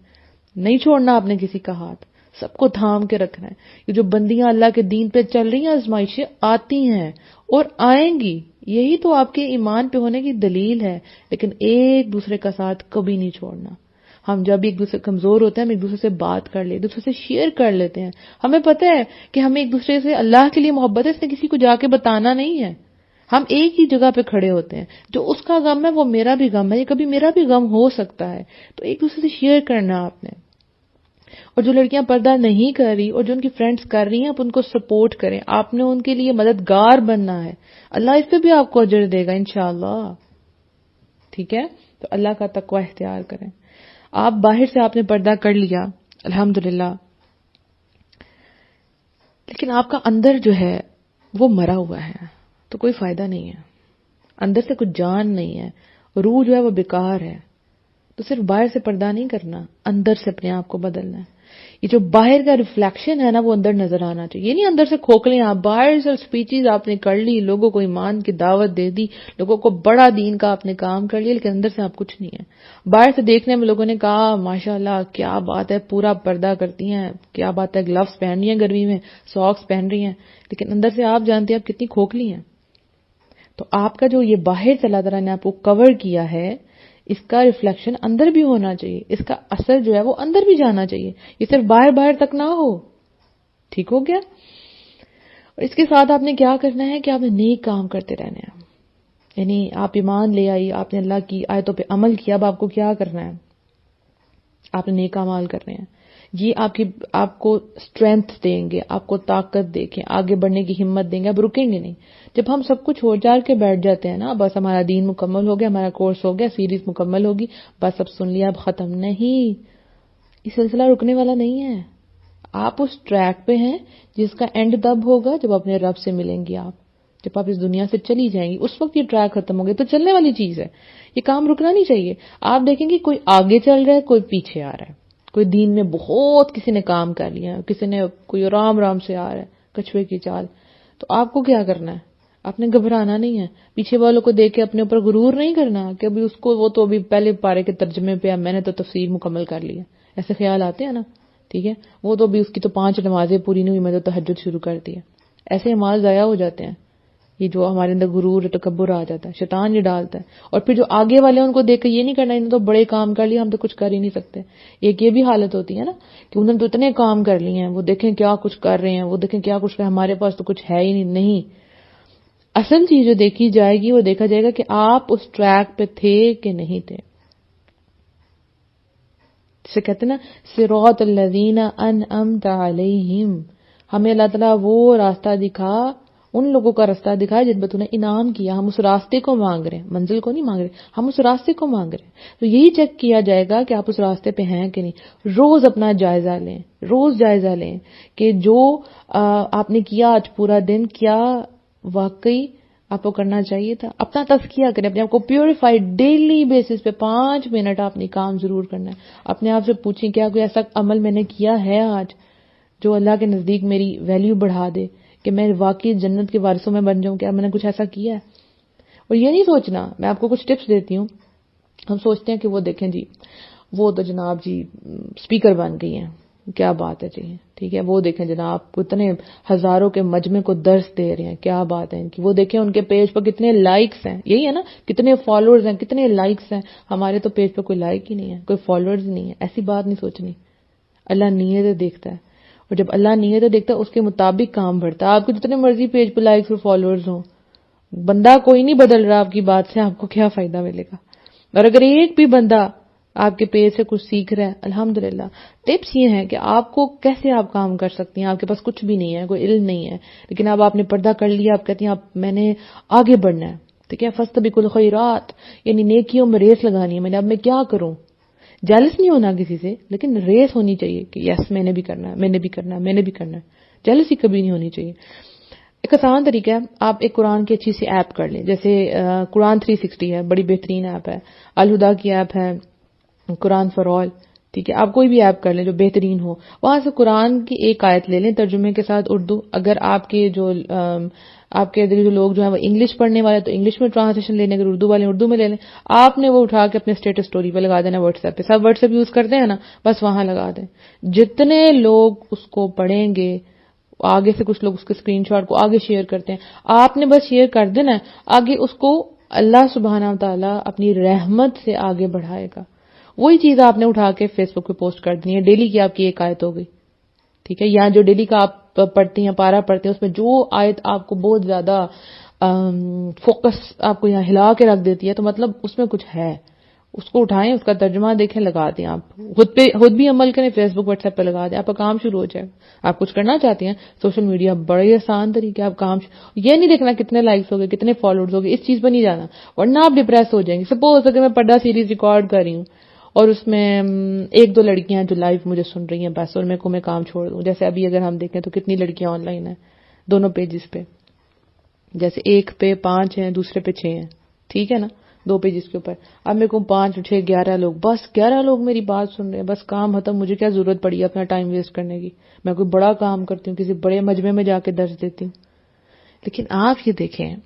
B: نہیں چھوڑنا آپ نے کسی کا ہاتھ، سب کو تھام کے رکھنا ہے۔ یہ جو بندیاں اللہ کے دین پہ چل رہی ہیں، آزمائشیں آتی ہیں اور آئیں گی، یہی تو آپ کے ایمان پہ ہونے کی دلیل ہے، لیکن ایک دوسرے کا ساتھ کبھی نہیں چھوڑنا۔ ہم جب ایک دوسرے کمزور ہوتے ہیں، ہم ایک دوسرے سے بات کر ایک دوسرے سے شیئر کر لیتے ہیں۔ ہمیں پتہ ہے کہ ہمیں ایک دوسرے سے اللہ کے لیے محبت ہے، اس نے کسی کو جا کے بتانا نہیں ہے۔ ہم ایک ہی جگہ پہ کھڑے ہوتے ہیں، جو اس کا غم ہے وہ میرا بھی غم ہے، یہ کبھی میرا بھی غم ہو سکتا ہے، تو ایک دوسرے سے شیئر کرنا آپ نے۔ اور جو لڑکیاں پردہ نہیں کر رہی اور جو ان کی فرینڈز کر رہی ہیں، آپ ان کو سپورٹ کریں، آپ نے ان کے لیے مددگار بننا ہے، اللہ اس پہ بھی آپ کو اجر دے گا انشاءاللہ، ٹھیک ہے۔ تو اللہ کا تقوی اختیار کریں۔ آپ باہر سے آپ نے پردہ کر لیا الحمدللہ، لیکن آپ کا اندر جو ہے وہ مرا ہوا ہے، تو کوئی فائدہ نہیں ہے، اندر سے کچھ جان نہیں ہے، روح جو ہے وہ بیکار ہے۔ تو صرف باہر سے پردہ نہیں کرنا، اندر سے اپنے آپ کو بدلنا ہے۔ یہ جو باہر کا ریفلیکشن ہے نا وہ اندر نظر آنا چاہیے. یہ نہیں اندر سے کھوکھلے آپ باہر سے اسپیچز آپ نے کر لی, لوگوں کو ایمان کی دعوت دے دی, لوگوں کو بڑا دین کا آپ نے کام کر لیا, لیکن اندر سے آپ کچھ نہیں ہے. باہر سے دیکھنے میں لوگوں نے کہا ماشاءاللہ کیا بات ہے, پورا پردہ کرتی ہیں, کیا بات ہے, گلوز پہن رہی ہیں گرمی میں, ساکس پہن رہی ہیں, لیکن اندر سے آپ جانتے ہیں آپ کتنی کھوکھلی ہیں. تو آپ کا جو یہ باہر سے اللہ تعالیٰ نے آپ کو کور کیا ہے اس کا ریفلیکشن اندر بھی ہونا چاہیے, اس کا اثر جو ہے وہ اندر بھی جانا چاہیے, یہ صرف باہر تک نہ ہو. ٹھیک ہو گیا؟ اور اس کے ساتھ آپ نے کیا کرنا ہے کہ آپ نے نیک کام کرتے رہنے ہیں. یعنی آپ ایمان لے آئی, آپ نے اللہ کی آیتوں پہ عمل کیا, اب آپ کو کیا کرنا ہے؟ آپ نے نیک اعمال کرنے ہیں. یہ آپ کو اسٹرینتھ دیں گے, آپ کو طاقت دیں گے, آگے بڑھنے کی ہمت دیں گے, آپ رکیں گے نہیں. جب ہم سب کچھ چھوڑ جاڑ کے بیٹھ جاتے ہیں نا, بس ہمارا دین مکمل ہو گیا, ہمارا کورس ہو گیا, سیریز مکمل ہوگی, بس اب سن لیا, اب ختم. نہیں, یہ سلسلہ رکنے والا نہیں ہے. آپ اس ٹریک پہ ہیں جس کا اینڈ تب ہوگا جب اپنے رب سے ملیں گی. آپ جب آپ اس دنیا سے چلی جائیں گی اس وقت یہ ٹریک ختم ہو گیا. تو چلنے والی چیز ہے, یہ کام رکنا نہیں چاہیے. آپ دیکھیں گے کوئی آگے چل رہا ہے, کوئی پیچھے آ رہا ہے, کوئی دین میں بہت کسی نے کام کر لیا, کسی نے کوئی آرام سے آ رہا ہے کچھوے کی چال. تو آپ کو کیا کرنا ہے؟ آپ نے گھبرانا نہیں ہے, پیچھے والوں کو دیکھ کے اپنے اوپر غرور نہیں کرنا کہ ابھی اس کو وہ تو ابھی پہلے پارے کے ترجمے پہ میں نے تو تفسیر مکمل کر لی ہے. ایسے خیال آتے ہیں نا, ٹھیک ہے, وہ تو ابھی اس کی تو 5 نمازیں پوری نہیں ہوئی, میں تو تہجد شروع کر دی ہے. ایسے اعمال ضائع ہو جاتے ہیں. یہ جو ہمارے اندر غرور تکبر آ جاتا ہے, شیطان یہ ڈالتا ہے. اور پھر جو آگے والے ہیں ان کو دیکھ کے یہ نہیں کرنا انہوں نے تو بڑے کام کر لیے, ہم تو کچھ کر ہی نہیں سکتے. ایک یہ بھی حالت ہوتی ہے نا کہ انہوں نے تو اتنے کام کر لیے ہیں, وہ دیکھیں کیا کچھ کر رہے ہیں, وہ دیکھیں کیا کچھ کر, ہمارے پاس تو کچھ ہے ہی نہیں. اصل چیز جو دیکھی جائے گی وہ دیکھا جائے گا کہ آپ اس ٹریک پہ تھے کہ نہیں تھے. جسے کہتے ہیں نا صراط الذین انعمت علیہم, ہمیں اللہ تعالیٰ وہ راستہ دکھا, ان لوگوں کا راستہ دکھا جن پہ تو نے انعام کیا. ہم اس راستے کو مانگ رہے ہیں, منزل کو نہیں مانگ رہے, ہم اس راستے کو مانگ رہے ہیں. تو یہی چیک کیا جائے گا کہ آپ اس راستے پہ ہیں کہ نہیں. روز اپنا جائزہ لیں, روز جائزہ لیں کہ جو آپ نے کیا آج پورا دن, کیا واقعی آپ کو کرنا چاہیے تھا. اپنا تزکیہ کریں, اپنے آپ کو پیوریفائی ڈیلی بیسس پہ 5 منٹ آپ نے کام ضرور کرنا ہے. اپنے آپ سے پوچھیں کیا کوئی ایسا عمل میں نے کیا ہے آج جو اللہ کے نزدیک میری ویلیو بڑھا دے کہ میں واقعی جنت کے وارثوں میں بن جاؤں. کیا میں نے کچھ ایسا کیا ہے؟ اور یہ نہیں سوچنا, میں آپ کو کچھ ٹپس دیتی ہوں. ہم سوچتے ہیں کہ وہ دیکھیں جی وہ تو جناب جی اسپیکر بن گئی ہیں, کیا بات ہے جی, ٹھیک ہے, وہ دیکھیں جناب اتنے ہزاروں کے مجمع کو درس دے رہے ہیں, کیا بات ہے ان کی, وہ دیکھیں ان کے پیج پر کتنے لائکس ہیں. یہی ہے نا, کتنے فالوورز ہیں, کتنے لائکس ہیں. ہمارے تو پیج پہ کوئی لائک ہی نہیں ہے, کوئی فالوورز نہیں ہے. ایسی بات نہیں سوچنی. اللہ نیتیں دیکھتا ہے, اور جب اللہ نیتیں دیکھتا ہے اس کے مطابق کام بڑھتا ہے. آپ کو جتنے مرضی پیج پہ لائکس اور فالوورز ہوں, بندہ کوئی نہیں بدل رہا آپ کی بات سے, آپ کو کیا فائدہ ملے گا؟ اور اگر ایک بھی بندہ آپ کے پیج سے کچھ سیکھ رہا ہے, الحمدللہ. ٹپس یہ ہیں کہ آپ کو کیسے آپ کام کر سکتی ہیں. آپ کے پاس کچھ بھی نہیں ہے, کوئی علم نہیں ہے, لیکن اب آپ نے پردہ کر لیا, آپ کہتی ہیں میں نے آگے بڑھنا ہے, ٹھیک ہے, فاستبقوا الخیرات, یعنی نیکیوں میں ریس لگانی ہے. اب میں کیا کروں؟ جیلس نہیں ہونا کسی سے, لیکن ریس ہونی چاہیے کہ یس میں نے بھی کرنا ہے, میں نے بھی کرنا ہے, میں نے بھی کرنا ہے. جیلسی کبھی نہیں ہونی چاہیے. ایک آسان طریقہ ہے, آپ ایک قرآن کی اچھی سی ایپ کر لیں, جیسے قرآن 360 ہے, بڑی بہترین ایپ ہے. الہدا کی ایپ ہے, قرآن فار آل, ٹھیک ہے. آپ کوئی بھی ایپ کر لیں جو بہترین ہو, وہاں سے قرآن کی ایک آیت لے لیں ترجمے کے ساتھ اردو. اگر آپ کے جو لوگ جو ہیں وہ انگلش پڑھنے والے تو انگلش میں ٹرانسلیشن لے لیں, اگر اردو والے اردو میں لے لیں. آپ نے وہ اٹھا کے اپنے اسٹیٹس اسٹوری پہ لگا دینا, واٹس ایپ پہ. سب واٹس ایپ یوز کرتے ہیں نا, بس وہاں لگا دیں. جتنے لوگ اس کو پڑھیں گے, آگے سے کچھ لوگ اس کے اسکرین شاٹ کو آگے شیئر کرتے ہیں, آپ نے بس شیئر کر دینا ہے, آگے اس کو اللہ سبحانہ وتعالی اپنی رحمت سے آگے بڑھائے گا. وہی چیز آپ نے اٹھا کے فیس بک پہ پوسٹ کر دینی ہے. ڈیلی کی آپ کی ایک آیت ہو گئی, ٹھیک ہے. یا جو ڈیلی کا آپ پڑھتی ہیں, پارا پڑھتے ہیں, اس میں جو آیت آپ کو بہت زیادہ فوکس آپ کو یہاں ہلا کے رکھ دیتی ہے, تو مطلب اس میں کچھ ہے. اس کو اٹھائیں, اس کا ترجمہ دیکھیں, لگا دیں. آپ خود بھی عمل کریں, فیس بک واٹس ایپ پہ لگا دیں, آپ کا کام شروع ہو جائے. آپ کچھ کرنا چاہتے ہیں, سوشل میڈیا بڑے آسان طریقے, آپ کام یہ نہیں دیکھنا کتنے لائکس ہو گئے, کتنے فالوورز ہو گئے, اس چیز پہ نہیں جانا, ورنہ آپ ڈپریس ہو جائیں گے. سپوز اگر میں پردہ سیریز ریکارڈ کر رہی ہوں اور اس میں 1-2 لڑکیاں جو لائیو مجھے سن رہی ہیں بس, اور میں کام چھوڑ دوں. جیسے ابھی اگر ہم دیکھیں تو کتنی لڑکیاں آن لائن ہیں دونوں پیجز پہ, جیسے ایک پہ 5 ہیں, دوسرے پہ 6 ہیں, ٹھیک ہے نا. 2 پیجز کے اوپر. اب میرے کو 5 6 11 لوگ، بس 11 لوگ میری بات سن رہے ہیں، بس کام ختم. مجھے کیا ضرورت پڑی اپنا ٹائم ویسٹ کرنے کی؟ میں کوئی بڑا کام کرتی ہوں، کسی بڑے مجمع میں جا کے درس دیتی ہوں. لیکن آپ یہ دیکھیں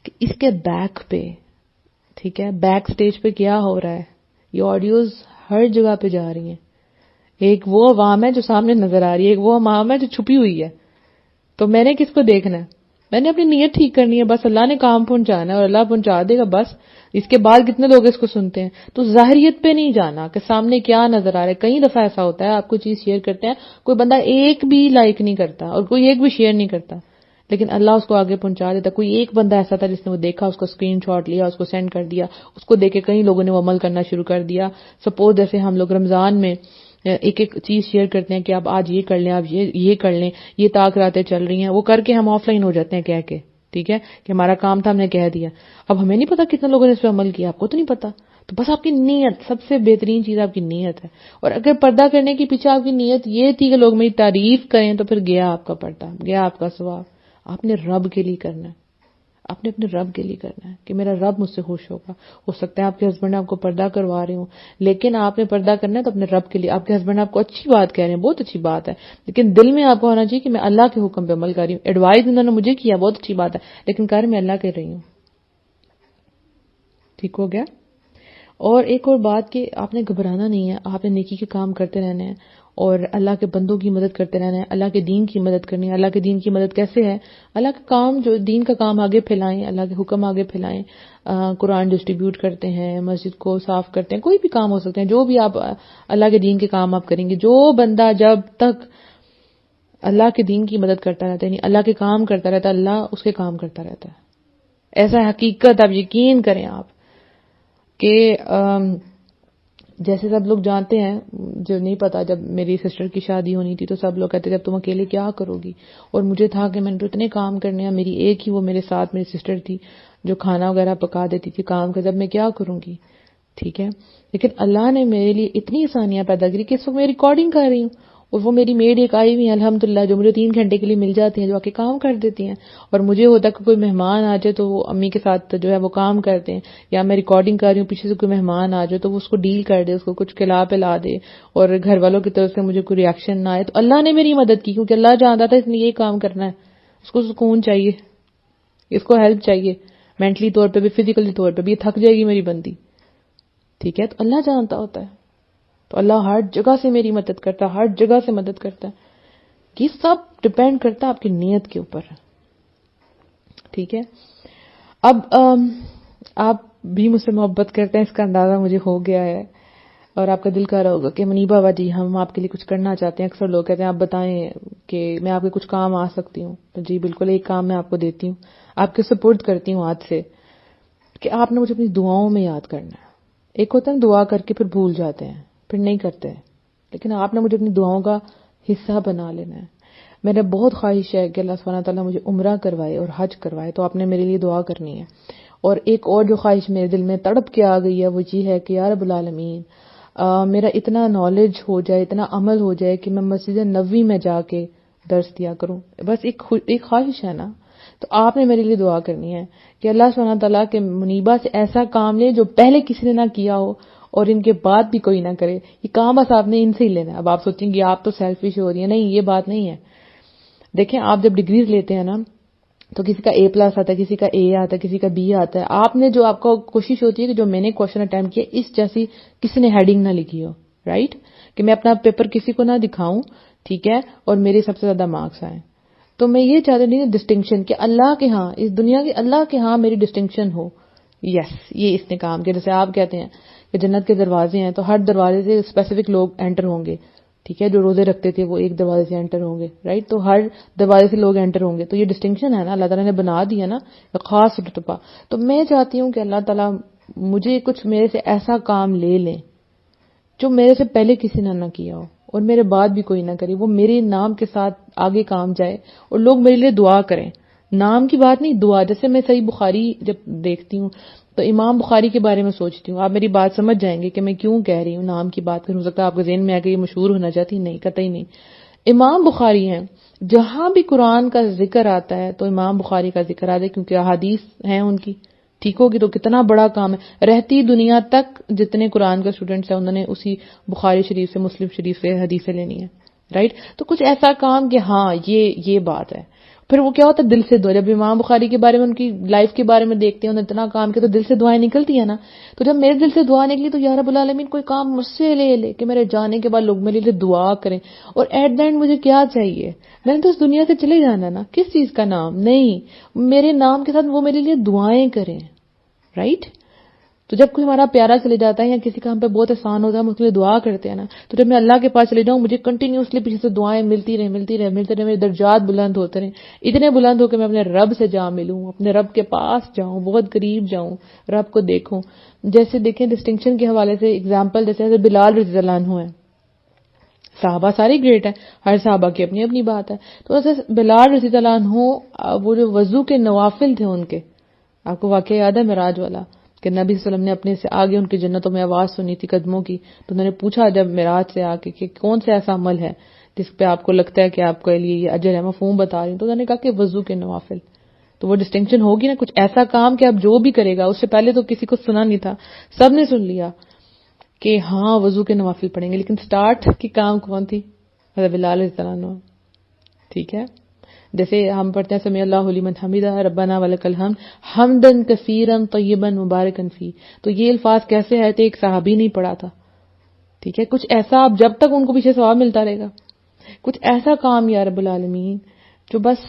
B: کہ اس کے بیک پہ، ٹھیک ہے، بیک سٹیج پہ کیا ہو رہا ہے. یہ آڈیوز ہر جگہ پہ جا رہی ہیں. ایک وہ عوام ہے جو سامنے نظر آ رہی ہے، ایک وہ عوام ہے جو چھپی ہوئی ہے. تو میں نے کس کو دیکھنا ہے؟ میں نے اپنی نیت ٹھیک کرنی ہے. بس اللہ نے کام پہنچانا ہے اور اللہ پہنچا دے گا. بس اس کے بعد کتنے لوگ اس کو سنتے ہیں. تو ظاہریت پہ نہیں جانا کہ سامنے کیا نظر آ رہا ہے. کئی دفعہ ایسا ہوتا ہے آپ کوئی چیز شیئر کرتے ہیں، کوئی بندہ ایک بھی لائک نہیں کرتا اور کوئی ایک بھی شیئر نہیں کرتا، لیکن اللہ اس کو آگے پہنچا دیتا. کوئی ایک بندہ ایسا تھا جس نے وہ دیکھا، اس کو اسکرین شاٹ لیا، اس کو سینڈ کر دیا، اس کو دیکھ کے کئی لوگوں نے وہ عمل کرنا شروع کر دیا. سپوز جیسے ہم لوگ رمضان میں ایک ایک چیز شیئر کرتے ہیں کہ آپ آج یہ کر لیں، آپ یہ کر لیں، یہ طاق راتیں چل رہی ہیں، وہ کر کے ہم آف لائن ہو جاتے ہیں کہہ کے، ٹھیک ہے، کہ ہمارا کام تھا ہم نے کہہ دیا. اب ہمیں نہیں پتا کتنے لوگوں نے اس پہ عمل کیا، آپ کو تو نہیں پتا. تو بس آپ کی نیت، سب سے بہترین چیز آپ کی نیت ہے. اور اگر پردہ کرنے کے پیچھے آپ کی نیت یہ تھی کہ لوگ میری تعریف کریں، تو پھر گیا آپ کا پردہ، گیا آپ کا ثواب. آپ نے رب کے لیے کرنا ہے، آپ نے اپنے رب کے لیے کرنا ہے کہ میرا رب مجھ سے خوش ہوگا. ہو سکتا ہے آپ کے ہسبینڈ آپ کو پردہ کروا رہے ہوں، لیکن آپ نے پردہ کرنا ہے تو اپنے رب کے لیے. آپ کے ہسبینڈ آپ کو اچھی بات کہہ رہے ہیں، بہت اچھی بات ہے، لیکن دل میں آپ کو ہونا چاہیے کہ میں اللہ کے حکم پہ عمل کر رہی ہوں. ایڈوائز انہوں نے مجھے کیا، بہت اچھی بات ہے، لیکن کر میں اللہ کر رہی ہوں. ٹھیک ہو گیا؟ اور ایک اور بات کہ آپ نے گھبرانا نہیں ہے، آپ نے نیکی کے کام کرتے رہنے ہیں اور اللہ کے بندوں کی مدد کرتے رہنا ہے. اللہ کے دین کی مدد کرنی ہے. اللہ کے دین کی مدد کیسے ہے؟ اللہ کا کام، جو دین کا کام آگے پھیلائیں، اللہ کے حکم آگے پھیلائیں. قرآن ڈسٹریبیوٹ کرتے ہیں، مسجد کو صاف کرتے ہیں، کوئی بھی کام ہو سکتے ہیں، جو بھی آپ اللہ کے دین کے کام آپ کریں گے. جو بندہ جب تک اللہ کے دین کی مدد کرتا رہتا ہے، یعنی اللہ کے کام کرتا رہتا ہے، اللہ اس کے کام کرتا رہتا ہے. ایسا حقیقت آپ یقین کریں آپ کہ جیسے سب لوگ جانتے ہیں، جو نہیں پتا، جب میری سسٹر کی شادی ہونی تھی تو سب لوگ کہتے تھے اب تم اکیلے کیا کرو گی. اور مجھے تھا کہ میں نے تو اتنے کام کرنے ہیں، میری ایک ہی وہ میرے ساتھ میری سسٹر تھی جو کھانا وغیرہ پکا دیتی تھی کام کا، جب میں کیا کروں گی، ٹھیک ہے. لیکن اللہ نے میرے لیے اتنی آسانیاں پیدا کری کہ اس وقت میں ریکارڈنگ کر رہی ہوں اور وہ میری میڈ ایک آئی ہوئی ہے الحمدللہ، جو مجھے 3 گھنٹے کے لیے مل جاتی ہیں، جو آ کے کام کر دیتی ہیں. اور مجھے ہوتا کہ کوئی مہمان آ جائے تو وہ امی کے ساتھ جو ہے وہ کام کرتے ہیں، یا میں ریکارڈنگ کر رہی ہوں پیچھے سے کوئی مہمان آ جائے تو وہ اس کو ڈیل کر دے، اس کو کچھ کھلا پلا دے، اور گھر والوں کی طرف سے مجھے کوئی ریئیکشن نہ آئے. تو اللہ نے میری مدد کی کیونکہ اللہ جانتا تھا اس نے یہ کام کرنا ہے، اس کو سکون چاہیے، اس کو ہیلپ چاہیے، مینٹلی طور پہ بھی، فزیکلی طور پہ بھی. یہ تھک جائے گی میری بندی، ٹھیک ہے. تو اللہ جانتا ہوتا ہے، تو اللہ ہر جگہ سے میری مدد کرتا ہے، ہر جگہ سے مدد کرتا ہے. یہ سب ڈپینڈ کرتا ہے آپ کی نیت کے اوپر، ٹھیک ہے. اب آپ بھی مجھ سے محبت کرتے ہیں، اس کا اندازہ مجھے ہو گیا ہے، اور آپ کا دل کر رہا ہوگا کہ منیبہ باجی ہم آپ کے لیے کچھ کرنا چاہتے ہیں. اکثر لوگ کہتے ہیں آپ بتائیں کہ میں آپ کے کچھ کام آ سکتی ہوں. تو جی بالکل، ایک کام میں آپ کو دیتی ہوں، آپ کے سپورٹ کرتی ہوں ہاتھ سے، کہ آپ نے مجھے اپنی دعاؤں میں یاد کرنا ہے. ایک ہوتا ہے دعا کر کے پھر بھول جاتے ہیں، پھر نہیں کرتے، لیکن آپ نے مجھے اپنی دعاؤں کا حصہ بنا لینا ہے. میرا بہت خواہش ہے کہ اللہ سبحانہ تعالیٰ مجھے عمرہ کروائے اور حج کروائے، تو آپ نے میرے لیے دعا کرنی ہے. اور ایک اور جو خواہش میرے دل میں تڑپ کے آ گئی ہے وہ یہ ہے کہ یا رب العالمین میرا اتنا نالج ہو جائے، اتنا عمل ہو جائے کہ میں مسجد نبوی میں جا کے درس دیا کروں. بس ایک خواہش ہے نا. تو آپ نے میرے لیے دعا کرنی ہے کہ اللہ سبحانہ تعالیٰ کے منیبہ سے ایسا کام لے جو پہلے کسی نے نہ کیا ہو اور ان کے بعد بھی کوئی نہ کرے. یہ کام بس آپ نے ان سے ہی لینا ہے. اب آپ سوچیں گے آپ تو سیلفش ہو رہی ہیں، نہیں، یہ بات نہیں ہے. دیکھیں آپ جب ڈگریز لیتے ہیں نا تو کسی کا A+ آتا ہے، کسی کا A آتا ہے، کسی کا B آتا ہے. آپ نے جو آپ کو کوشش ہوتی ہے کہ جو میں نے کوشچن اٹیمپٹ کیا اس جیسی کسی نے ہیڈنگ نہ لکھی ہو، رائٹ، کہ میں اپنا پیپر کسی کو نہ دکھاؤں، ٹھیک ہے، اور میرے سب سے زیادہ مارکس آئیں. تو میں یہ چاہتی نہیں ڈسٹنکشن کہ اللہ کے ہاں، اس دنیا کے اللہ کے ہاں میری ڈسٹنکشن ہو. یس، یہ اس نے کام کیا. جیسے آپ کہتے ہیں کہ جنت کے دروازے ہیں تو ہر دروازے سے اسپیسیفک لوگ انٹر ہوں گے، ٹھیک ہے. جو روزے رکھتے تھے وہ ایک دروازے سے انٹر ہوں گے، رائٹ. تو ہر دروازے سے لوگ انٹر ہوں گے. تو یہ ڈسٹنکشن ہے نا، اللہ تعالیٰ نے بنا دیا نا خاص رتبہ. تو میں چاہتی ہوں کہ اللہ تعالیٰ مجھے کچھ میرے سے ایسا کام لے لیں جو میرے سے پہلے کسی نے نہ کیا ہو اور میرے بعد بھی کوئی نہ کرے. وہ میرے نام کے ساتھ آگے کام جائے اور لوگ میرے لیے دعا کریں. نام کی بات نہیں، دعا. جیسے میں صحیح بخاری جب دیکھتی ہوں تو امام بخاری کے بارے میں سوچتی ہوں. آپ میری بات سمجھ جائیں گے کہ میں کیوں کہہ رہی ہوں نام کی بات. ہو سکتا ہے آپ کے ذہن میں آ کے یہ مشہور ہونا چاہتی، نہیں، قطعی نہیں. امام بخاری ہیں، جہاں بھی قرآن کا ذکر آتا ہے تو امام بخاری کا ذکر آتا ہے کیونکہ احادیث ہیں ان کی، ٹھیک ہوگی تو کتنا بڑا کام ہے. رہتی دنیا تک جتنے قرآن کے اسٹوڈنٹس ہیں انہوں نے اسی بخاری شریف سے مسلم شریف سے حدیثیں لینی ہے. رائٹ. تو کچھ ایسا کام کہ ہاں یہ بات ہے. پھر وہ کیا ہوتا ہے دل سے دعا. جب امام بخاری کے بارے میں ان کی لائف کے بارے میں دیکھتے ہیں انہوں نے اتنا کام کیا تو دل سے دعائیں نکلتی ہیں نا. تو جب میرے دل سے دعا نکلی تو یا رب العالمین کوئی کام مجھ سے لے کہ میرے جانے کے بعد لوگ میرے لیے دعا کریں. اور ایٹ دا اینڈ مجھے کیا چاہیے؟ میں نے تو اس دنیا سے چلے جانا نا. کس چیز کا نام نہیں، میرے نام کے ساتھ وہ میرے لیے دعائیں کریں. رائٹ. تو جب کوئی ہمارا پیارا چلے جاتا ہے یا کسی کا ہم پہ بہت احسان ہوتا ہے ہم اس کے لیے دعا کرتے ہیں نا. تو جب میں اللہ کے پاس چلے جاؤں مجھے کنٹینیوسلی پیچھے سے دعائیں ملتی رہے میرے درجات بلند ہوتے رہیں، اتنے بلند ہو کہ میں اپنے رب سے جا ملوں، اپنے رب کے پاس جاؤں، بہت قریب جاؤں، رب کو دیکھوں. جیسے دیکھیں ڈسٹنکشن کے حوالے سے اگزامپل جیسے بلال رضی اللہ عنہ ہے. صحابہ سارے گریٹ ہیں، ہر صحابہ کی اپنی اپنی بات ہے. تو ایسے بلال رضی اللہ عنہ وہ جو وضو کے نوافل تھے ان کے، آپ کو واقعہ یاد ہے معراج والا کہ نبی صلی اللہ علیہ وسلم نے اپنے سے آگے ان کی جنتوں میں آواز سنی تھی قدموں کی. تو انہوں نے پوچھا جب معراج سے آ کے کہ کون سے ایسا عمل ہے جس پہ آپ کو لگتا ہے کہ آپ کے لیے یہ اجر ہے، مفہوم بتا رہی ہوں. تو انہوں نے کہا کہ وضو کے نوافل. تو وہ ڈسٹنکشن ہوگی نا، کچھ ایسا کام کہ اب جو بھی کرے گا. اس سے پہلے تو کسی کو سنا نہیں تھا، سب نے سن لیا کہ ہاں وضو کے نوافل پڑھیں گے، لیکن سٹارٹ کی کام کون تھی؟ حضرت بلال رضی اللہ عنہ. ٹھیک ہے. جیسے ہم پڑھتے ہیں سمیع اللہ لمن حمدہ ربنا ولک الحمد حمدا کثیرا طیبا مبارکا فی. تو یہ الفاظ کیسے آئے تھے؟ ایک صحابی نہیں پڑھا تھا. ٹھیک ہے. کچھ ایسا آپ جب تک ان کو پیچھے ثواب ملتا رہے گا، کچھ ایسا کام یا رب العالمین جو بس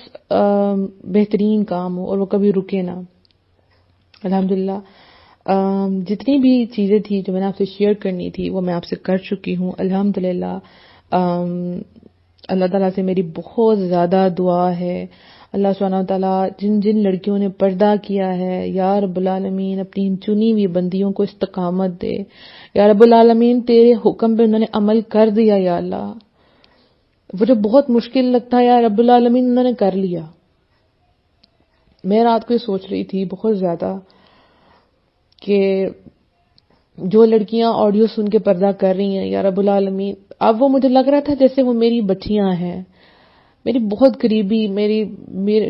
B: بہترین کام ہو اور وہ کبھی رکے نہ. الحمدللہ جتنی بھی چیزیں تھی جو میں نے آپ سے شیئر کرنی تھی وہ میں آپ سے کر چکی ہوں. الحمدللہ اللہ تعالیٰ سے میری بہت زیادہ دعا ہے اللہ سبحانہ و تعالیٰ جن لڑکیوں نے پردہ کیا ہے یا رب العالمین اپنی ان چنی ہوئی بندیوں کو استقامت دے. یا رب العالمین تیرے حکم پہ انہوں نے عمل کر دیا. یا اللہ وہ جو بہت مشکل لگتا ہے یا رب العالمین انہوں نے کر لیا. میں رات کو یہ سوچ رہی تھی بہت زیادہ کہ جو لڑکیاں آڈیو سن کے پردہ کر رہی ہیں یا رب العالمین، اب وہ مجھے لگ رہا تھا جیسے وہ میری بچیاں ہیں، میری بہت قریبی،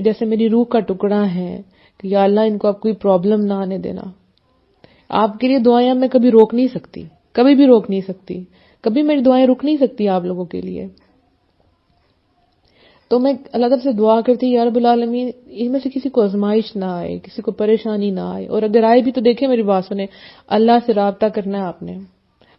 B: جیسے میری روح کا ٹکڑا ہے کہ یا اللہ ان کو اب کوئی پرابلم نہ آنے دینا. آپ کے لیے دعائیں میں کبھی روک نہیں سکتی، کبھی بھی روک نہیں سکتی، کبھی میری دعائیں رک نہیں سکتی آپ لوگوں کے لیے. تو میں اللہ تعالیٰ سے دعا کرتی یا رب العالمین ان میں سے کسی کو آزمائش نہ آئے، کسی کو پریشانی نہ آئے، اور اگر آئے بھی تو دیکھیں میری بات سنیں، اللہ سے رابطہ کرنا ہے آپ نے،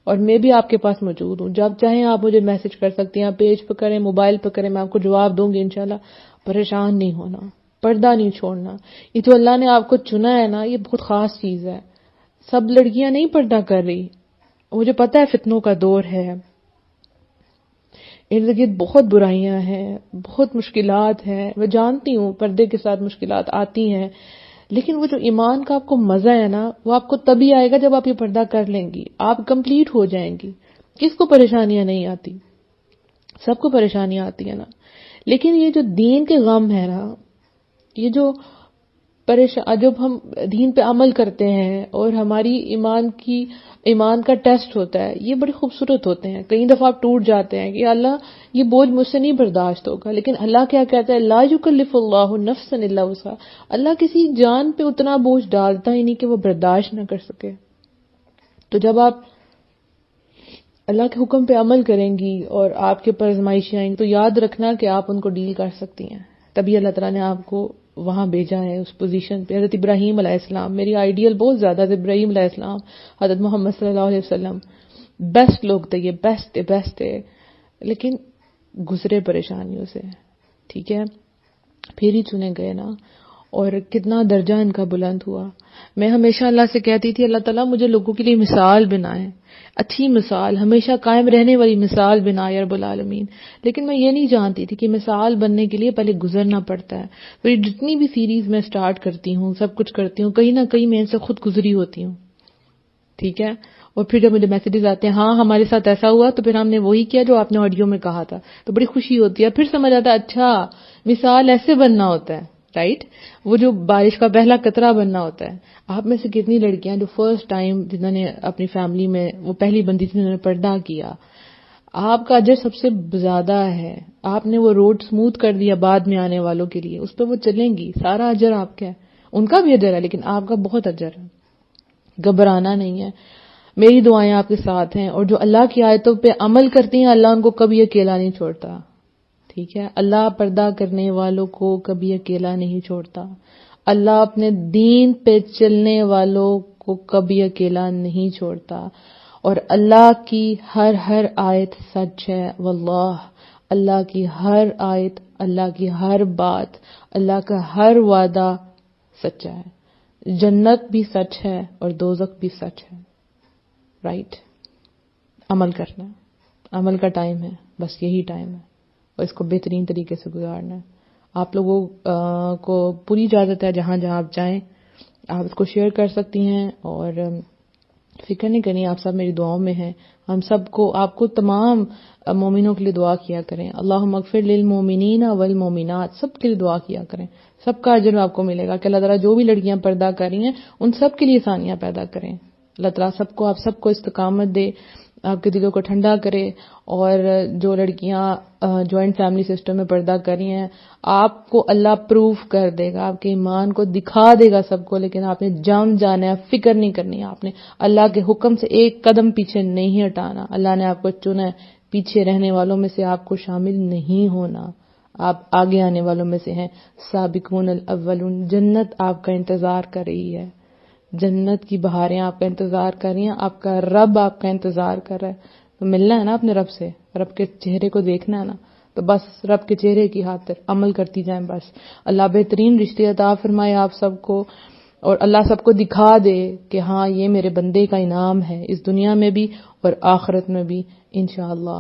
B: اور میں بھی آپ کے پاس موجود ہوں. جب چاہیں آپ مجھے میسج کر سکتے ہیں، پیج پہ کریں، موبائل پہ کریں، میں آپ کو جواب دوں گی انشاءاللہ. پریشان نہیں ہونا، پردہ نہیں چھوڑنا. یہ جو اللہ نے آپ کو چنا ہے نا یہ بہت خاص چیز ہے. سب لڑکیاں نہیں پردہ کر رہی، مجھے پتہ ہے فتنوں کا دور ہے، ارد گرد بہت برائیاں ہیں، بہت مشکلات ہیں، میں جانتی ہوں پردے کے ساتھ مشکلات آتی ہیں، لیکن وہ جو ایمان کا آپ کو مزہ ہے نا وہ آپ کو تبھی آئے گا جب آپ یہ پردہ کر لیں گی، آپ کمپلیٹ ہو جائیں گی. کس کو پریشانیاں نہیں آتی؟ سب کو پریشانیاں آتی ہیں نا. لیکن یہ جو دین کے غم ہے نا، یہ جو جب ہم دین پہ عمل کرتے ہیں اور ہماری ایمان کا ٹیسٹ ہوتا ہے، یہ بڑے خوبصورت ہوتے ہیں. کئی دفعہ آپ ٹوٹ جاتے ہیں کہ اللہ یہ بوجھ مجھ سے نہیں برداشت ہوگا، لیکن اللہ کیا کہتا ہے؟ لا یکلف اللہ نفسا الا وسعها. اللہ کسی جان پہ اتنا بوجھ ڈالتا ہی نہیں کہ وہ برداشت نہ کر سکے. تو جب آپ اللہ کے حکم پہ عمل کریں گی اور آپ کے پر آزمائشیں آئیں گی تو یاد رکھنا کہ آپ ان کو ڈیل کر سکتی ہیں. تبھی اللہ تعالیٰ نے آپ کو وہاں بھیجا ہے اس پوزیشن پہ. حضرت ابراہیم علیہ السلام میری آئیڈیل بہت زیادہ. حضرت ابراہیم علیہ السلام، حضرت محمد صلی اللہ علیہ وسلم بیسٹ لوگ تھے، یہ بیسٹ تھے، لیکن گزرے پریشانیوں سے. ٹھیک ہے. پھر ہی چنے گئے نا، اور کتنا درجہ ان کا بلند ہوا. میں ہمیشہ اللہ سے کہتی تھی اللہ تعالیٰ مجھے لوگوں کے لیے مثال بنائے، اچھی مثال، ہمیشہ قائم رہنے والی مثال بنائے رب العالمین. لیکن میں یہ نہیں جانتی تھی کہ مثال بننے کے لیے پہلے گزرنا پڑتا ہے. پھر جتنی بھی سیریز میں سٹارٹ کرتی ہوں، سب کچھ کرتی ہوں، کہیں نہ کہیں میں ان سے خود گزری ہوتی ہوں. ٹھیک ہے. اور پھر جب مجھے میسیجز آتے ہیں ہاں ہمارے ساتھ ایسا ہوا، تو پھر ہم نے وہی کیا جو آپ نے آڈیو میں کہا تھا، تو بڑی خوشی ہوتی ہے. پھر سمجھ آتا ہے اچھا مثال ایسے بننا ہوتا ہے. رائٹ. وہ جو بارش کا پہلا قطرہ بننا ہوتا ہے. آپ میں سے کتنی لڑکیاں جو فرسٹ ٹائم جنہوں نے اپنی فیملی میں وہ پہلی بندی تھی جنہوں نے پردہ کیا، آپ کا اجر سب سے زیادہ ہے. آپ نے وہ روڈ سموتھ کر دیا بعد میں آنے والوں کے لیے، اس پہ وہ چلیں گی، سارا اجر آپ کا ہے. ان کا بھی اجر ہے لیکن آپ کا بہت اجر ہے. گھبرانا نہیں ہے. میری دعائیں آپ کے ساتھ ہیں, اور جو اللہ کی آیتوں پہ عمل کرتی ہیں اللہ ان کو کبھی اکیلا نہیں چھوڑتا. ٹھیک ہے, اللہ پردہ کرنے والوں کو کبھی اکیلا نہیں چھوڑتا. اللہ اپنے دین پہ چلنے والوں کو کبھی اکیلا نہیں چھوڑتا. اور اللہ کی ہر آیت سچ ہے. واللہ, اللہ کی ہر آیت, اللہ کی ہر بات, اللہ کا ہر وعدہ سچا ہے. جنت بھی سچ ہے اور دوزخ بھی سچ ہے. رائٹ. عمل کرنا ہے, عمل کا ٹائم ہے, بس یہی ٹائم ہے, اور اس کو بہترین طریقے سے گزارنا ہے. آپ لوگوں کو پوری اجازت ہے جہاں جہاں آپ جائیں آپ اس کو شیئر کر سکتی ہیں, اور فکر نہیں کرنی, آپ سب میری دعاؤں میں ہیں. ہم سب کو, آپ کو تمام مومنوں کے لیے دعا کیا کریں. اللہم اغفر للمومنین والمومنات, سب کے لیے دعا کیا کریں. سب کا اجر آپ کو ملے گا کہ اللہ تعالیٰ جو بھی لڑکیاں پردہ کر رہی ہیں ان سب کے لیے آسانیاں پیدا کریں. اللہ تعالیٰ سب کو, آپ سب کو استقامت دے, آپ کے دلوں کو ٹھنڈا کرے. اور جو لڑکیاں جوائنٹ فیملی سسٹم میں پردہ کر رہی ہیں, آپ کو اللہ پروف کر دے گا, آپ کے ایمان کو دکھا دے گا سب کو, لیکن آپ نے جم جانا ہے, فکر نہیں کرنی. آپ نے اللہ کے حکم سے ایک قدم پیچھے نہیں ہٹانا. اللہ نے آپ کو چنا ہے, پیچھے رہنے والوں میں سے آپ کو شامل نہیں ہونا, آپ آگے آنے والوں میں سے ہیں. سابقون الاولون, جنت آپ کا انتظار کر رہی ہے, جنت کی بہاریں آپ کا انتظار کر رہی ہیں, آپ کا رب آپ کا انتظار کر رہا ہے. تو ملنا ہے نا اپنے رب سے, رب کے چہرے کو دیکھنا ہے نا, تو بس رب کے چہرے کی خاطر عمل کرتی جائیں بس. اللہ بہترین رشتے عطا فرمائے آپ سب کو, اور اللہ سب کو دکھا دے کہ ہاں یہ میرے بندے کا انعام ہے, اس دنیا میں بھی اور آخرت میں بھی انشاءاللہ.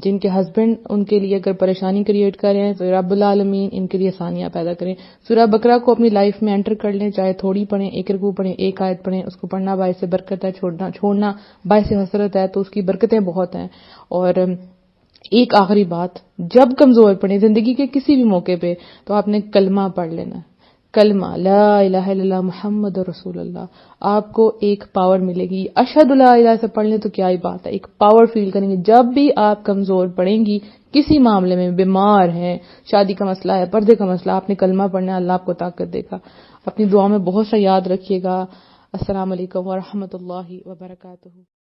B: جن کے ہسبینڈ ان کے لیے اگر پریشانی کریٹ کر رہے ہیں تو رب العالمین ان کے لیے آسانیاں پیدا کریں. سورہ بقرہ کو اپنی لائف میں انٹر کر لیں, چاہے تھوڑی پڑھیں, ایک رکوع پڑھیں, ایک آیت پڑھیں. اس کو پڑھنا باعث برکت ہے, چھوڑنا باعث حسرت ہے, تو اس کی برکتیں بہت ہیں. اور ایک آخری بات, جب کمزور پڑیں زندگی کے کسی بھی موقع پہ, تو آپ نے کلمہ پڑھ لینا, کلمہ لا الہ الا اللہ محمد رسول اللہ. آپ کو ایک پاور ملے گی. اشہد لا الہ سے پڑھ لیں تو کیا ہی بات ہے, ایک پاور فیل کریں گے. جب بھی آپ کمزور پڑیں گی کسی معاملے میں, بیمار ہیں, شادی کا مسئلہ ہے, پردے کا مسئلہ, آپ نے کلمہ پڑھنا ہے, اللہ آپ کو طاقت دے گا. اپنی دعا میں بہت سا یاد رکھیے گا. السلام علیکم ورحمۃ اللہ وبرکاتہ.